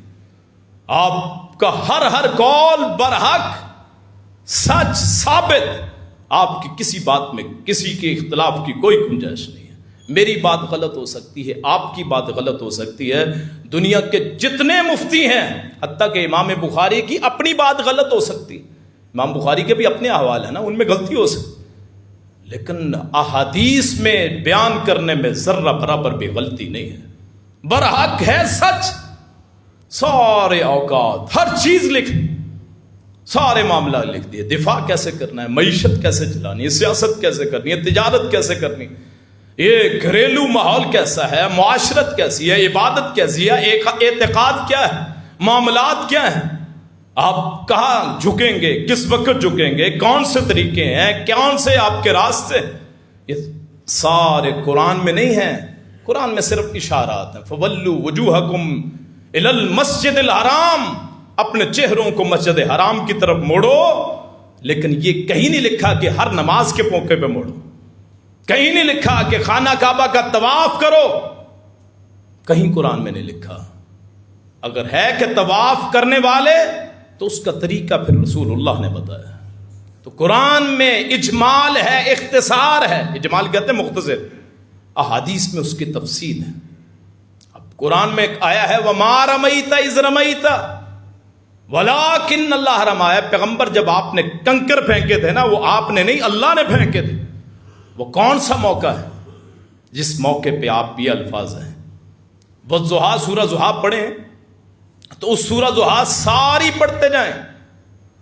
آپ کا ہر قول برحق، سچ، ثابت، آپ کی کسی بات میں کسی کے اختلاف کی کوئی گنجائش نہیں ہے۔ میری بات غلط ہو سکتی ہے، آپ کی بات غلط ہو سکتی ہے، دنیا کے جتنے مفتی ہیں حتیٰ کہ امام بخاری کی اپنی بات غلط ہو سکتی، امام بخاری کے بھی اپنے احوال ہیں نا، ان میں غلطی ہو سکتی، لیکن احادیث میں بیان کرنے میں ذرہ برابر بھی غلطی نہیں ہے۔ برحق ہے، سچ، سارے اوقات، ہر چیز لکھ، سارے معاملہ لکھ دیے۔ دفاع کیسے کرنا ہے، معیشت کیسے چلانی ہے، سیاست کیسے کرنی ہے، تجارت کیسے کرنی، یہ گھریلو ماحول کیسا ہے، معاشرت کیسی ہے، عبادت کیسی ہے، اعتقاد کیا ہے، معاملات کیا ہیں، آپ کہاں جھکیں گے، کس وقت جھکیں گے، کون سے طریقے ہیں، کون سے آپ کے راستے، یہ سارے قرآن میں نہیں ہیں۔ قرآن میں صرف اشارات ہیں، فَوَلُّوا وُجُوهَكُمْ إِلَى الْمَسْجِدِ الْحَرَامِ، اپنے چہروں کو مسجد حرام کی طرف موڑو، لیکن یہ کہیں نہیں لکھا کہ ہر نماز کے موقع پہ موڑو، کہیں نہیں لکھا کہ خانہ کعبہ کا طواف کرو، کہیں قرآن میں نہیں لکھا۔ اگر ہے کہ طواف کرنے والے تو اس کا طریقہ پھر رسول اللہ نے بتایا۔ تو قرآن میں اجمال ہے، اختصار ہے، اجمال کہتے ہیں مختصر، احادیث میں اس کی تفصیل ہے۔ اب قرآن میں ایک آیا ہے وَمَا رَمَيْتَ إِذْ رَمَيْتَ وَلَٰكِنَّ اللَّهَ رَمَىٰ، پیغمبر جب آپ نے کنکر پھینکے تھے نا، وہ آپ نے نہیں، اللہ نے پھینکے تھے۔ وہ کون سا موقع ہے جس موقع پہ آپ یہ الفاظ ہیں؟ والضحیٰ، سورہ ضحیٰ پڑھیں تو اس سورہ ضحیٰ ساری پڑھتے جائیں،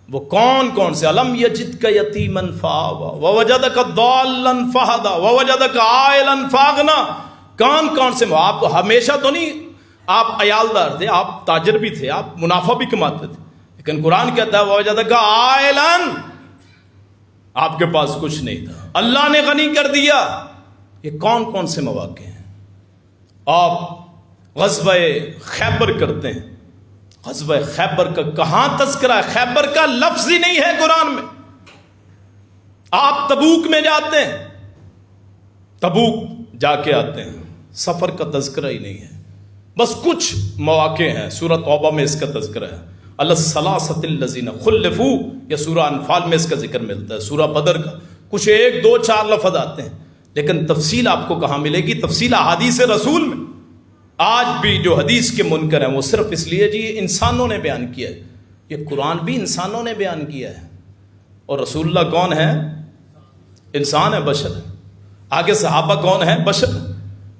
وہ کون کون سے؟ الم یجدک یتیما فآویٰ ووجدک ضالا فہدیٰ ووجدک عائلا فاغنیٰ. کون سے؟ آپ ہمیشہ تو نہیں آپ عیالدار تھے، آپ تاجر بھی تھے، آپ منافع بھی کماتے تھے، لیکن قرآن کہتا ہے ووجدک عائلا، آپ کے پاس کچھ نہیں تھا، اللہ نے غنی کر دیا. یہ کون سے مواقع ہیں؟ آپ غزوہ خیبر کرتے ہیں، غزوہ خیبر کا کہاں تذکرہ ہے؟ خیبر کا لفظ ہی نہیں ہے قرآن میں. آپ تبوک میں جاتے ہیں، تبوک جا کے آتے ہیں، سفر کا تذکرہ ہی نہیں ہے. بس کچھ مواقع ہیں، سورہ توبہ میں اس کا تذکرہ ہے، الثلاثۃ الذین خلفوا، یا سورہ انفال میں اس کا ذکر ملتا ہے، سورہ بدر کا کچھ 1 2 4 لفظ آتے ہیں، لیکن تفصیل آپ کو کہاں ملے گی؟ تفصیل احادیث رسول میں. آج بھی جو حدیث کے منکر ہیں وہ صرف اس لیے جی انسانوں نے بیان کیا ہے، یہ قرآن بھی انسانوں نے بیان کیا ہے، اور رسول اللہ کون ہے؟ انسان ہے، بشر. آگے صحابہ کون ہیں؟ بشر.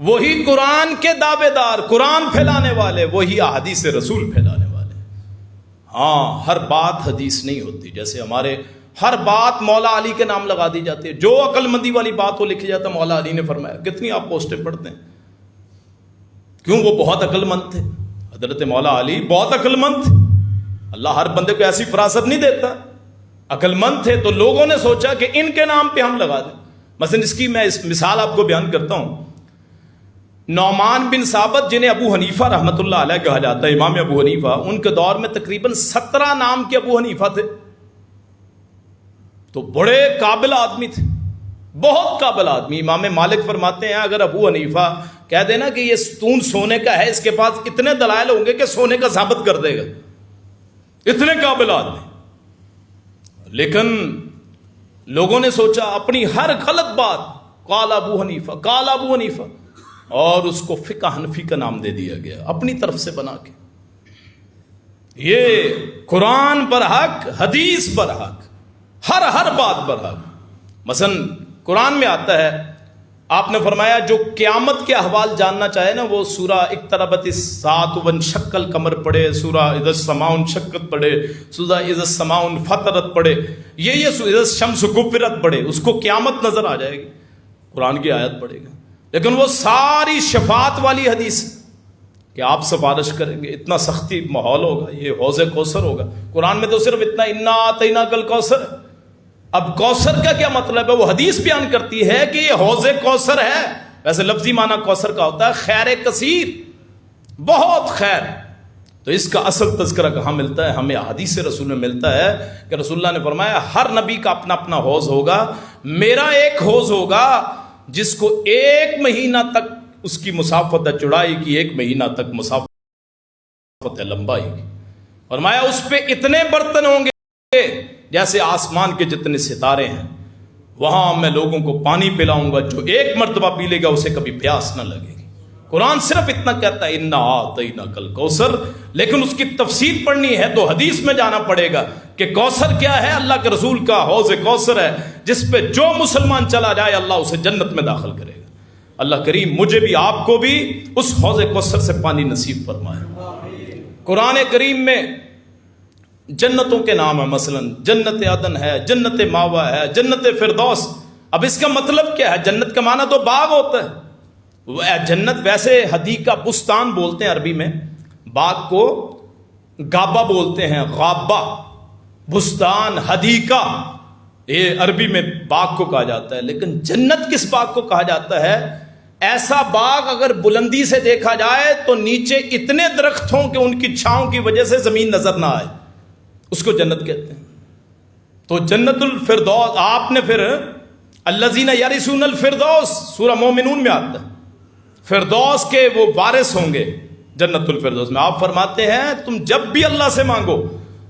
وہی قرآن کے دعوے دار، قرآن پھیلانے والے، وہی احادیث رسول پھیلانے والے. ہاں، ہر بات حدیث نہیں ہوتی، جیسے ہمارے ہر بات مولا علی کے نام لگا دی جاتی ہے، جو عقل مندی والی بات وہ لکھی جاتا ہے مولا علی نے فرمایا. کتنی آپ پوسٹیں پڑھتے ہیں، کیوں؟ وہ بہت عقل مند تھے، حضرت مولا علی بہت عقل مند تھے. اللہ ہر بندے کو ایسی فراست نہیں دیتا، عقل مند تھے تو لوگوں نے سوچا کہ ان کے نام پہ ہم لگا دیں. مثلا اس کی میں اس مثال آپ کو بیان کرتا ہوں. نعمان بن ثابت، جنہیں ابو حنیفہ رحمۃ اللہ علیہ کہا جاتا ہے، امام ابو حنیفہ، ان کے دور میں تقریباً 17 نام کے ابو حنیفہ تھے. تو بڑے قابل آدمی تھے، بہت قابل آدمی. امام مالک فرماتے ہیں اگر ابو حنیفہ کہہ دینا کہ یہ ستون سونے کا ہے، اس کے پاس اتنے دلائل ہوں گے کہ سونے کا ثابت کر دے گا، اتنے قابل آدمی. لیکن لوگوں نے سوچا اپنی ہر غلط بات قال ابو حنیفہ، اور اس کو فقہ حنفی کا نام دے دیا گیا اپنی طرف سے بنا کے. یہ قرآن پر حق، حدیث پر حق، ہر بات پر حق. مثلا قرآن میں آتا ہے، آپ نے فرمایا جو قیامت کے احوال جاننا چاہے نا وہ سورہ اقتربت الساعۃ وانشق القمر پڑھے، سورہ اذا السماء انشقت پڑھے، سورہ اذا السماء انفطرت پڑھے، یہ اذا الشمس کورت پڑھے، اس کو قیامت نظر آ جائے گی، قرآن کی آیت پڑھے گا. لیکن وہ ساری شفاعت والی حدیث کہ آپ سفارش کریں گے، اتنا سختی ماحول ہوگا، یہ حوض کوثر ہوگا. قرآن میں تو صرف اتنا انا اعطیناک الکوثر. اب کوثر کا کیا مطلب ہے؟ وہ حدیث بیان کرتی ہے کہ یہ حوض کوثر ہے. ویسے لفظی معنی کوثر کا ہوتا ہے خیر کثیر، بہت خیر. تو اس کا اصل تذکرہ کہاں ملتا ہے؟ ہمیں حدیث رسول میں ملتا ہے کہ رسول اللہ نے فرمایا ہر نبی کا اپنا اپنا حوض ہوگا، میرا ایک حوض ہوگا جس کو 1 مہینہ تک اس کی مسافت ہے چوڑائی کی، 1 مہینہ تک مسافت ہے لمبائی کی. فرمایا اس پہ اتنے برتن ہوں گے جیسے آسمان کے جتنے ستارے ہیں. وہاں میں لوگوں کو پانی پلاؤں گا، جو 1 مرتبہ پی لے گا اسے کبھی پیاس نہ لگے گی. قرآن صرف اتنا کہتا ہے انا اعطیناک الکوثر، لیکن اس کی تفصیل پڑھنی ہے تو حدیث میں جانا پڑے گا کہ کوثر کیا ہے. اللہ کے رسول کا حوض کوثر ہے جس پہ جو مسلمان چلا جائے اللہ اسے جنت میں داخل کرے گا. اللہ کریم مجھے بھی آپ کو بھی اس حوض کوثر سے پانی نصیب فرمائے. قرآن کریم میں جنتوں کے نام ہیں، مثلا جنت عدن ہے، جنت ماوا ہے، جنت فردوس. اب اس کا مطلب کیا ہے؟ جنت کا معنی تو باغ ہوتا ہے. جنت ویسے حدیقہ بستان بولتے ہیں عربی میں، باغ کو غابہ بولتے ہیں، غابہ، بستان، حدیقہ، یہ عربی میں باغ کو کہا جاتا ہے. لیکن جنت کس باغ کو کہا جاتا ہے؟ ایسا باغ اگر بلندی سے دیکھا جائے تو نیچے اتنے درخت ہوں کہ ان کی چھاؤں کی وجہ سے زمین نظر نہ آئے، اس کو جنت کہتے ہیں. تو جنت الفردوس. آپ نے پھر الذین یرثون الفردوس سورہ مومنون میں آتا ہے، فردوس کے وہ وارث ہوں گے جنت الفردوس میں. آپ فرماتے ہیں تم جب بھی اللہ سے مانگو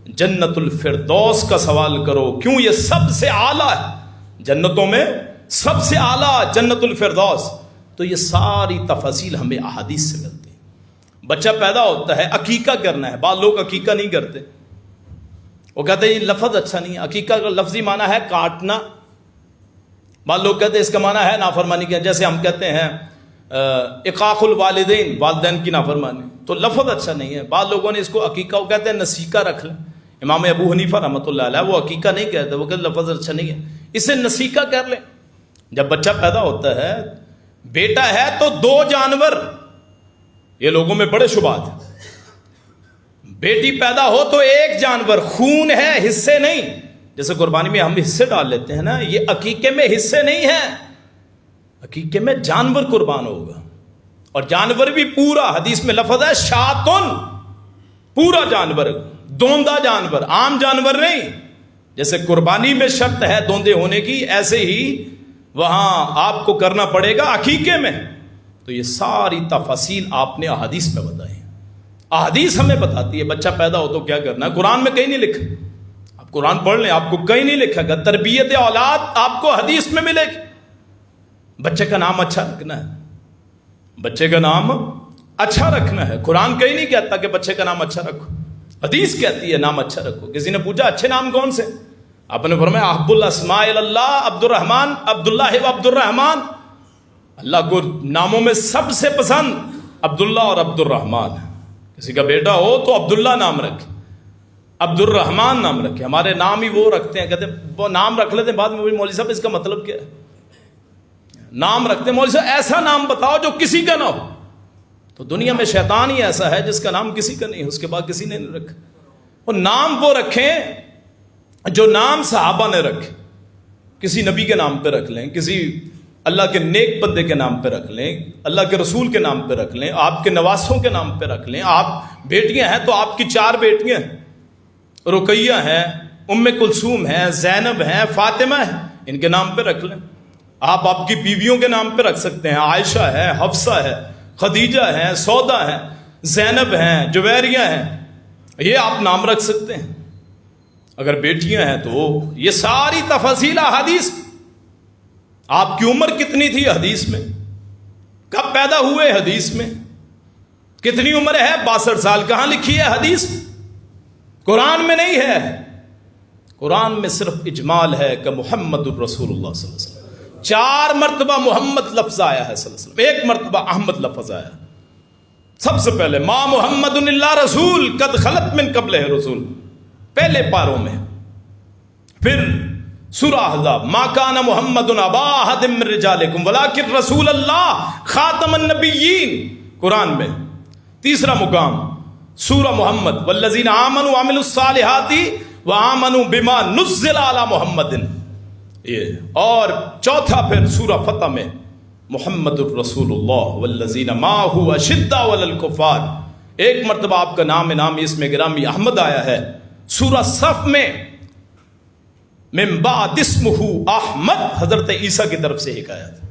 جنت الفردوس کا سوال کرو، کیوں؟ یہ سب سے اعلیٰ ہے جنتوں میں، سب سے اعلیٰ جنت الفردوس. تو یہ ساری تفاصیل ہمیں احادیث سے ملتی ہیں. بچہ پیدا ہوتا ہے، عقیقہ کرنا ہے. بعض لوگ عقیقہ نہیں کرتے، وہ کہتے ہیں یہ لفظ اچھا نہیں ہے. عقیقہ کا لفظی معنی ہے کاٹنا. بعض لوگ کہتے ہیں اس کا معنی ہے نافرمانی کیا، جیسے ہم کہتے ہیں اقاق الوالدین، والدین کی نافرمانی. تو لفظ اچھا نہیں ہے. بعض لوگوں نے اس کو عقیقہ، وہ کہتے ہیں نسیکہ رکھ لیں. امام ابو حنیفہ رحمۃ اللہ علیہ وہ عقیقہ نہیں کہتے، وہ کہتے لفظ اچھا نہیں ہے، اسے نسیکہ کر لیں. جب بچہ پیدا ہوتا ہے، بیٹا ہے تو 2 جانور، یہ لوگوں میں بڑے شبہات ہیں. بیٹی پیدا ہو تو 1 جانور، خون ہے، حصے نہیں. جیسے قربانی میں ہم حصے ڈال لیتے ہیں نا، یہ عقیقے میں حصے نہیں ہیں. عقیقے میں جانور قربان ہوگا، اور جانور بھی پورا. حدیث میں لفظ ہے شاتن، پورا جانور، دوندا جانور، عام جانور نہیں. جیسے قربانی میں شرط ہے دوندے ہونے کی، ایسے ہی وہاں آپ کو کرنا پڑے گا عقیقے میں. تو یہ ساری تفاصیل آپ نے احادیث میں بتائی. احادیث ہمیں بتاتی ہے بچہ پیدا ہو تو کیا کرنا ہے. قرآن میں کہیں نہیں لکھا، آپ قرآن پڑھ لیں، آپ کو کہیں نہیں لکھا گا. تربیت اولاد آپ کو حدیث میں ملے گی. بچے کا نام اچھا رکھنا ہے، بچے کا نام اچھا رکھنا ہے. قرآن کہیں نہیں کہتا کہ بچے کا نام اچھا رکھو، حدیث کہتی ہے نام اچھا رکھو. کسی نے پوچھا اچھے نام کون سے؟ آپ نے فرمایا احب الاسماء اللہ عبد الرحمن، عبداللہ و عبد الرحمن. اللہ کو ناموں میں سب سے پسند عبداللہ اور عبد الرحمن. کسی کا بیٹا ہو تو عبداللہ نام رکھے، عبد الرحمن نام رکھے. ہمارے نام ہی وہ رکھتے ہیں، کہتے ہیں وہ نام رکھ لیتے ہیں، بعد میں مولوی صاحب اس کا مطلب کیا ہے؟ نام رکھتے ہیں مولوی صاحب ایسا نام بتاؤ جو کسی کا نہ ہو. تو دنیا میں شیطان ہی ایسا ہے جس کا نام کسی کا نہیں ہے، اس کے بعد کسی نے نہیں رکھا. وہ نام وہ رکھیں جو نام صحابہ نے رکھے. کسی نبی کے نام پہ رکھ لیں، کسی اللہ کے نیک بندے کے نام پہ رکھ لیں، اللہ کے رسول کے نام پہ رکھ لیں، آپ کے نواسوں کے نام پہ رکھ لیں. آپ بیٹیاں ہیں تو آپ کی 4 بیٹیاں ہیں، رقیہ ہیں، ام کلثوم ہیں، زینب ہیں، فاطمہ ہیں، ان کے نام پہ رکھ لیں. آپ کی بیویوں کے نام پہ رکھ سکتے ہیں، عائشہ ہے، حفصہ ہے، خدیجہ ہے، سودا ہے، زینب ہیں، جویریہ ہیں، یہ آپ نام رکھ سکتے ہیں. اگر بیٹیاں ہیں تو یہ ساری تفاصیل حدیث. آپ کی عمر کتنی تھی حدیث میں، کب پیدا ہوئے حدیث میں، کتنی عمر ہے 62 سال کہاں لکھی ہے حدیث؟ قرآن میں نہیں ہے. قرآن میں صرف اجمال ہے کہ محمد الرسول اللہ صلی اللہ علیہ وسلم. 4 مرتبہ محمد لفظ آیا ہے صلی اللہ علیہ وسلم، 1 مرتبہ احمد لفظ آیا. سب سے پہلے ما محمد الا رسول قد خلت من قبلہ رسول، پہلے پاروں میں. پھر سورہ احزاب ما کان محمد ابا احد من رجالکم ولکن رسول اللہ خاتم النبیین. قرآن میں تیسرا مقام سورہ محمد والذین آمنوا وعملوا الصالحات وآمنوا بما نزل علی محمد. یہ اور چوتھا پھر سورہ فتح میں محمد الرسول اللہ والذین معہ اشداء علی الکفار. 1 مرتبہ آپ کا نام اس میں گرامی احمد آیا ہے. سورہ صف میں من بعد اسمہ احمد حضرت عیسیٰ کی طرف سے ایک آیا تھا.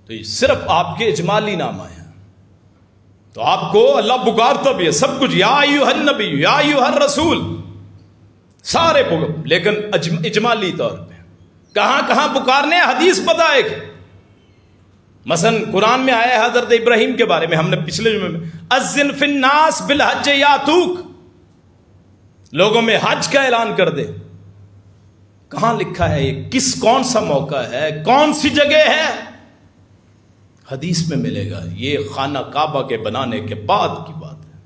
تو یہ صرف آپ کے اجمالی نام آیا. تو آپ کو اللہ پکارتا بھی ہے سب کچھ، یا ایھا النبی یا ایھا الرسول، سارے لیکن اجمالی طور پہ کہاں کہاں پکارنے حدیث بتائے گا. مثلا قرآن میں آیا ہے حضرت ابراہیم کے بارے میں، ہم نے پچھلے جمعے میں اذن فی الناس بالحج یاتوک، لوگوں میں حج کا اعلان کر دے. کہاں لکھا ہے یہ؟ کون سا موقع ہے، کون سی جگہ ہے؟ حدیث میں ملے گا. یہ خانہ کعبہ کے بنانے کے بعد کی بات ہے.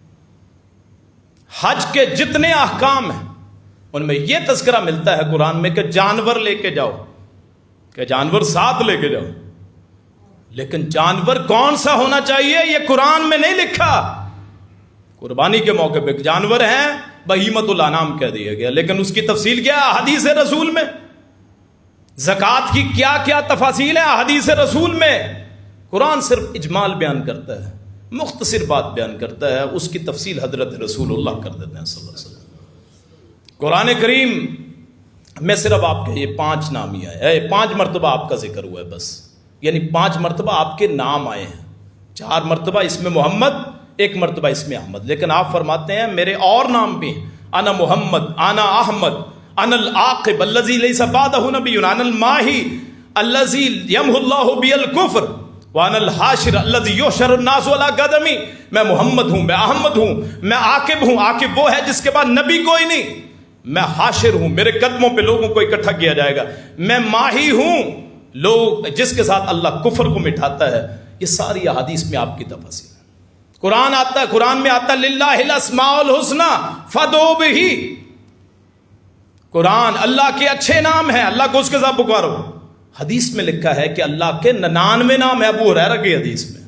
حج کے جتنے احکام ہیں ان میں یہ تذکرہ ملتا ہے قرآن میں کہ جانور لے کے جاؤ، کہ جانور ساتھ لے کے جاؤ. لیکن جانور کون سا ہونا چاہیے یہ قرآن میں نہیں لکھا. قربانی کے موقع پہ جانور ہیں بہیمت الانام کہہ دیا گیا، لیکن اس کی تفصیل کیا ہے حدیث رسول میں. زکوٰۃ کی کیا کیا تفاصیل ہے حدیث رسول میں. قرآن صرف اجمال بیان کرتا ہے، مختصر بات بیان کرتا ہے، اس کی تفصیل حضرت رسول اللہ کر دیتے ہیں صلی اللہ علیہ وسلم. قرآن کریم میں صرف آپ کے یہ 5 نام ہی آئے ہیں، 5 مرتبہ آپ کا ذکر ہوا ہے بس، یعنی 5 مرتبہ آپ کے نام آئے ہیں. 4 مرتبہ اس میں محمد، 1 مرتبہ اس میں احمد. لیکن آپ فرماتے ہیں میرے اور نام بھی ہیں، انا محمد، انا احمد، انا العاقب الذی لیس بعدہ نبی، انا الماحی الذی یمحو اللہ بی الکفر، وانا الحاشر الذی یحشر الناس علی قدمی. میں محمد ہوں، میں احمد ہوں، میں عاقب ہوں. عاقب وہ ہے جس کے بعد نبی کوئی نہیں. میں حاشر ہوں، میرے قدموں پہ لوگوں کو اکٹھا کیا جائے گا. میں ماہی ہوں، لوگ جس کے ساتھ اللہ کفر کو مٹھاتا ہے. یہ ساری احادیث میں آپ کی تفصیل ہے. قرآن آتا ہے، قرآن میں آتا ہے للہ الاسماء الحسنی فادعوا بہ. قرآن اللہ کے اچھے نام ہیں، اللہ کو اس کے ساتھ پکارو۔ حدیث میں لکھا ہے کہ اللہ کے 99 نام ہے، ابو ہریرہ کی حدیث میں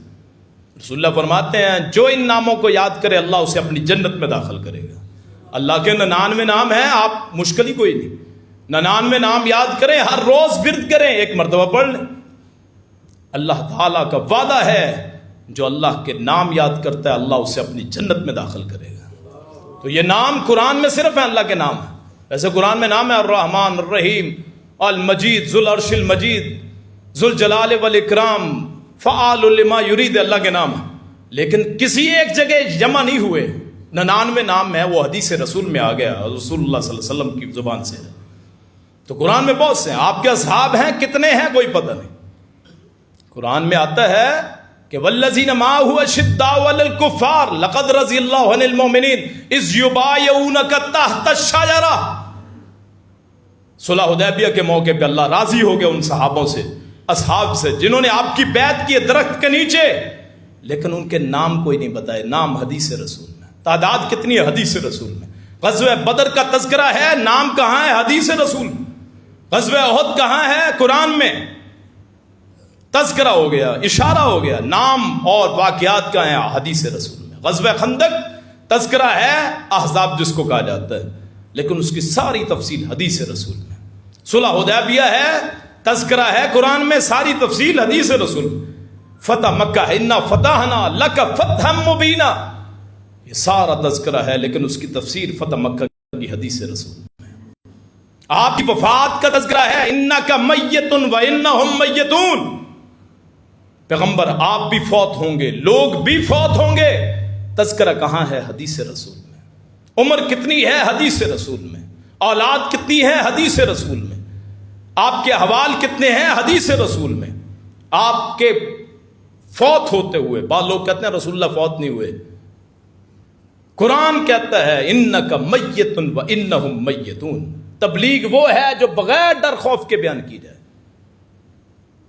رسول اللہ فرماتے ہیں جو ان ناموں کو یاد کرے اللہ اسے اپنی جنت میں داخل کرے گا۔ اللہ کے 99 نام ہیں، آپ مشکل ہی کوئی نہیں، 99 نام یاد کریں، ہر روز ورد کریں، ایک مرتبہ پڑھ لیں۔ اللہ تعالیٰ کا وعدہ ہے جو اللہ کے نام یاد کرتا ہے اللہ اسے اپنی جنت میں داخل کرے گا۔ تو یہ نام قرآن میں صرف ہیں اللہ کے نام ہیں۔ ویسے قرآن میں نام ہے الرحمن الرحیم المجید ذو العرش المجید ذو الجلال والاکرام فعال لما یرید، اللہ کے نام ہے، لیکن کسی ایک جگہ جمع نہیں ہوئے۔ 99 نام ہے، وہ حدیث رسول میں آ گیا، رسول اللہ صلی اللہ علیہ وسلم کی زبان سے۔ تو قرآن میں بہت سے ہیں، آپ کے اصحاب ہیں کتنے ہیں کوئی پتہ نہیں۔ قرآن میں آتا ہے کہ والذین معہ اشداء علی الکفار لقد رضی اللہ عن المؤمنین اذ یبایعونک تحت الشجرہ۔ صلح حدیبیہ کے موقع پہ اللہ راضی ہو گیا ان صحابوں سے، اصحاب سے، جنہوں نے آپ کی بیعت کی درخت کے نیچے، لیکن ان کے نام کوئی نہیں بتائے۔ نام حدیث رسول میں، تعداد کتنی ہے حدیث رسول میں۔ غزوہ بدر کا تذکرہ ہے، نام کہاں ہے حدیث رسول میں۔ غزوہ احد کہاں ہے قرآن میں، تذکرہ ہو گیا، اشارہ ہو گیا، نام اور واقعات کا ہے حدیث رسول میں۔ غزوہ خندق تذکرہ ہے، احزاب جس کو کہا جاتا ہے، لیکن اس کی ساری تفصیل حدیث رسول میں۔ صلح حدیبیہ ہے، تذکرہ ہے قرآن میں، ساری تفصیل حدیث رسول میں۔ فتح مکہ ہے، انا فتحنا لک فتحا مبینا، یہ سارا تذکرہ ہے، لیکن اس کی تفسیر فتح مکہ کی حدیث رسول میں۔ آپ کی وفات کا تذکرہ ہے، انک میت و انہم میتون، پیغمبر آپ بھی فوت ہوں گے، لوگ بھی فوت ہوں گے، تذکرہ کہاں ہے حدیث رسول میں۔ عمر کتنی ہے حدیث رسول میں، اولاد کتنی ہے حدیث رسول میں، آپ کے احوال کتنے ہیں حدیث رسول میں۔ آپ کے فوت ہوتے ہوئے، بعض لوگ کہتے ہیں رسول اللہ فوت نہیں ہوئے، قرآن کہتا ہے انک میت و انہم میتون۔ تبلیغ وہ ہے جو بغیر ڈر خوف کے بیان کی جائے۔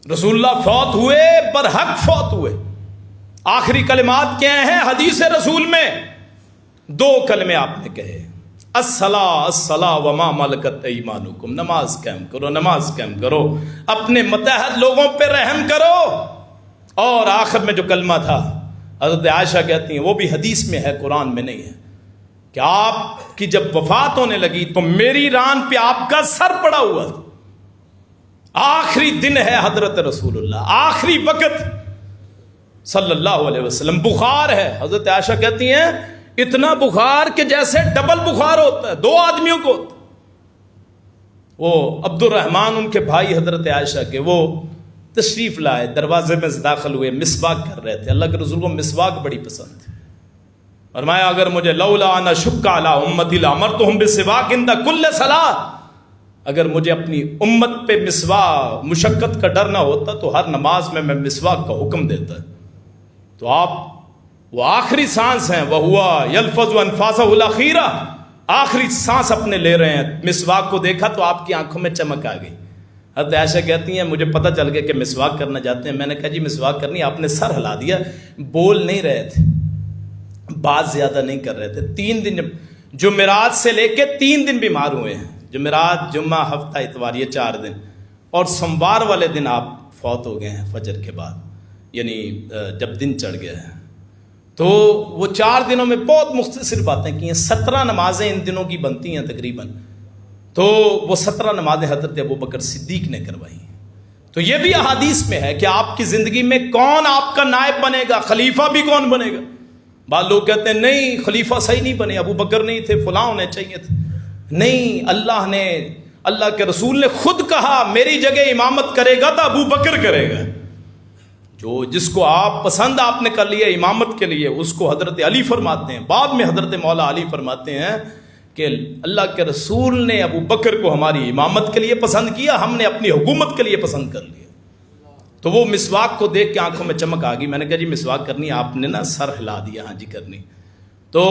رسول اللہ فوت ہوئے، برحق فوت ہوئے۔ آخری کلمات کیا ہیں حدیث رسول میں؟ 2 کلمے آپ نے کہے، الصلاۃ الصلاۃ وما ملکت ایمانکم، نماز قائم کرو، نماز قائم کرو، اپنے متحد لوگوں پہ رحم کرو۔ اور آخر میں جو کلمہ تھا حضرت عائشہ کہتی ہیں، وہ بھی حدیث میں ہے قرآن میں نہیں ہے، کہ آپ کی جب وفات ہونے لگی تو میری ران پہ آپ کا سر پڑا ہوا تھا۔ آخری دن ہے حضرت رسول اللہ، آخری وقت صلی اللہ علیہ وسلم، بخار ہے۔ حضرت عائشہ کہتی ہیں اتنا بخار کہ جیسے ڈبل بخار ہوتا ہے، 2 آدمیوں کو ہوتا ہے۔ وہ عبد الرحمن ان کے بھائی حضرت عائشہ کے، وہ تشریف لائے، دروازے میں داخل ہوئے، مسواک کر رہے تھے۔ اللہ کے رسول کو مسواک بڑی پسند تھی، فرمایا اگر مجھے لولا انا شق علی امتی لامرتہم بالسواک عند کل صلاۃ، اگر مجھے اپنی امت پہ مسواک مشقت کا ڈر نہ ہوتا تو ہر نماز میں مسواک کا حکم دیتا۔ تو آپ وہ آخری سانس ہیں، وَهُوَ يَلْفَظُ أَنْفَاسَهُ الْأَخِيرَةَ، آخری سانس اپنے لے رہے ہیں، مسواک کو دیکھا تو آپ کی آنکھوں میں چمک آ گئی۔ حضرت عائشہ کہتی ہیں مجھے پتہ چل گیا کہ مسواک کرنا چاہتے ہیں۔ میں نے کہا جی مسواک کرنی، آپ نے سر ہلا دیا، بول نہیں رہے تھے، بات زیادہ نہیں کر رہے تھے۔ 3 دن جمعرات سے لے کے 3 دن بیمار ہوئے ہیں، جمعرات جمعہ ہفتہ اتوار، یہ 4 دن، اور سوموار والے دن آپ فوت ہو گئے ہیں فجر کے بعد، یعنی جب دن چڑھ گیا ہے۔ تو وہ 4 دنوں میں بہت مختصر باتیں کی ہیں، 17 نمازیں ان دنوں کی بنتی ہیں تقریباً، تو وہ 17 نمازیں حضرت ابوبکر صدیق نے کروائی ہیں۔ تو یہ بھی احادیث میں ہے کہ آپ کی زندگی میں کون آپ کا نائب بنے گا، خلیفہ بھی کون بنے گا۔ بعض لوگ کہتے ہیں نہیں خلیفہ صحیح نہیں بنے، ابوبکر نہیں تھے، فلاں ہونے چاہیے تھے۔ نہیں، اللہ کے رسول نے خود کہا میری جگہ امامت کرے گا تو ابوبکر کرے گا۔ جو جس کو آپ پسند آپ نے کر لیا امامت کے لیے، اس کو حضرت علی فرماتے ہیں، بعد میں حضرت مولا علی فرماتے ہیں کہ اللہ کے رسول نے ابو بکر کو ہماری امامت کے لیے پسند کیا، ہم نے اپنی حکومت کے لیے پسند کر لیا۔ تو وہ مسواک کو دیکھ کے آنکھوں میں چمک آ گئی۔ میں نے کہا جی مسواک کرنی، آپ نے نا سر ہلا دیا، ہاں جی کرنی۔ تو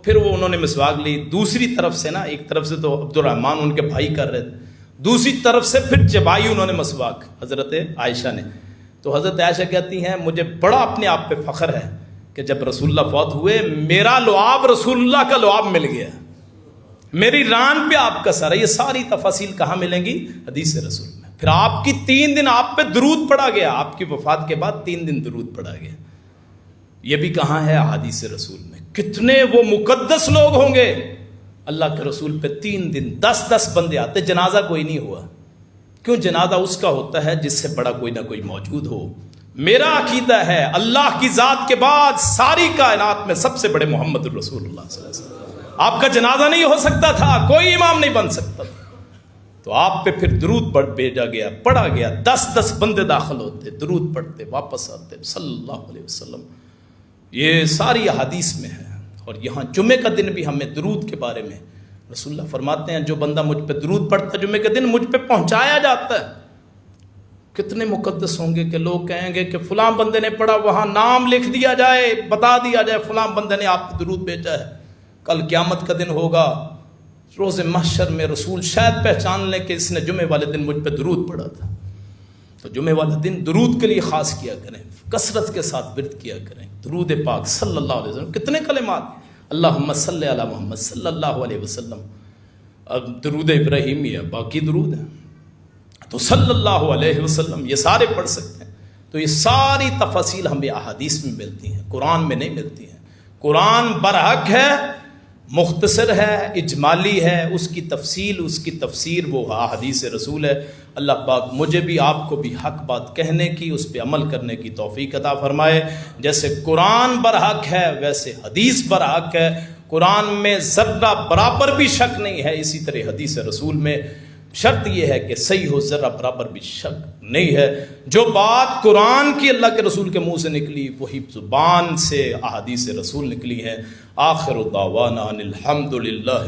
پھر وہ انہوں نے مسواک لی، دوسری طرف سے نا، ایک طرف سے تو عبد الرحمن ان کے بھائی کر رہے تھے، دوسری طرف سے پھر چبائی انہوں نے مسواک حضرت عائشہ نے۔ تو حضرت عائشہ کہتی ہیں مجھے بڑا اپنے آپ پہ فخر ہے کہ جب رسول اللہ فوت ہوئے میرا لعاب رسول اللہ کا لعاب مل گیا، میری ران پہ آپ کا سر ہے. یہ ساری تفاصیل کہاں ملیں گی؟ حدیث رسول میں. پھر آپ کی 3 دن آپ پہ درود پڑا گیا، آپ کی وفات کے بعد 3 دن درود پڑا گیا. یہ بھی کہاں ہے؟ حدیث رسول میں. کتنے وہ مقدس لوگ ہوں گے اللہ کے رسول پہ 3 دن 10 بندے آتے. جنازہ کوئی نہیں ہوا. کیوں؟ جنازہ اس کا ہوتا ہے جس سے بڑا کوئی نہ کوئی موجود ہو. میرا عقیدہ ہے اللہ کی ذات کے بعد ساری کائنات میں سب سے بڑے محمد الرسول اللہ صلی اللہ علیہ وسلم. آپ کا جنازہ نہیں ہو سکتا تھا، کوئی امام نہیں بن سکتا تھا، تو آپ پہ پھر درود بھیجا گیا، پڑھا گیا. 10 بندے داخل ہوتے، درود پڑھتے، واپس آتے صلی اللہ علیہ وسلم. یہ ساری حدیث میں ہے. اور یہاں جمعے کا دن بھی ہمیں درود کے بارے میں رسول اللہ فرماتے ہیں جو بندہ مجھ پہ درود پڑھتا ہے جمعے کے دن مجھ پہ پہنچایا جاتا ہے. کتنے مقدس ہوں گے کہ لوگ کہیں گے کہ فلاں بندے نے پڑھا، وہاں نام لکھ دیا جائے، بتا دیا جائے فلاں بندے نے آپ پہ درود بھیجا ہے. کل قیامت کا دن ہوگا، روز محشر میں رسول شاید پہچان لیں کہ اس نے جمعے والے دن مجھ پہ درود پڑھا تھا. تو جمعے والے دن درود کے لیے خاص کیا کریں، کثرت کے ساتھ ورد کیا کریں. درود پاک صلی اللہ علیہ وسلم. کتنے کلمات؟ اللہم صلی علی محمد صلی اللہ علیہ وسلم. اب درود ابراہیمی ہے، باقی درود ہیں تو صلی اللہ علیہ وسلم یہ سارے پڑھ سکتے ہیں. تو یہ ساری تفاصیل ہمیں احادیث میں ملتی ہیں، قرآن میں نہیں ملتی ہیں. قرآن برحق ہے، مختصر ہے، اجمالی ہے. اس کی تفصیل، اس کی تفسیر وہ احادیث رسول ہے. اللہ پاک مجھے بھی آپ کو بھی حق بات کہنے کی، اس پہ عمل کرنے کی توفیق عطا فرمائے. جیسے قرآن برحق ہے ویسے حدیث برحق ہے. قرآن میں ذرہ برابر بھی شک نہیں ہے، اسی طرح حدیث رسول میں شرط یہ ہے کہ صحیح ہو، ذرہ برابر بھی شک نہیں ہے. جو بات قرآن کی اللہ کے رسول کے منہ سے نکلی وہی زبان سے احادیث رسول نکلی ہے. آخر دعوانا ان الحمد للہ.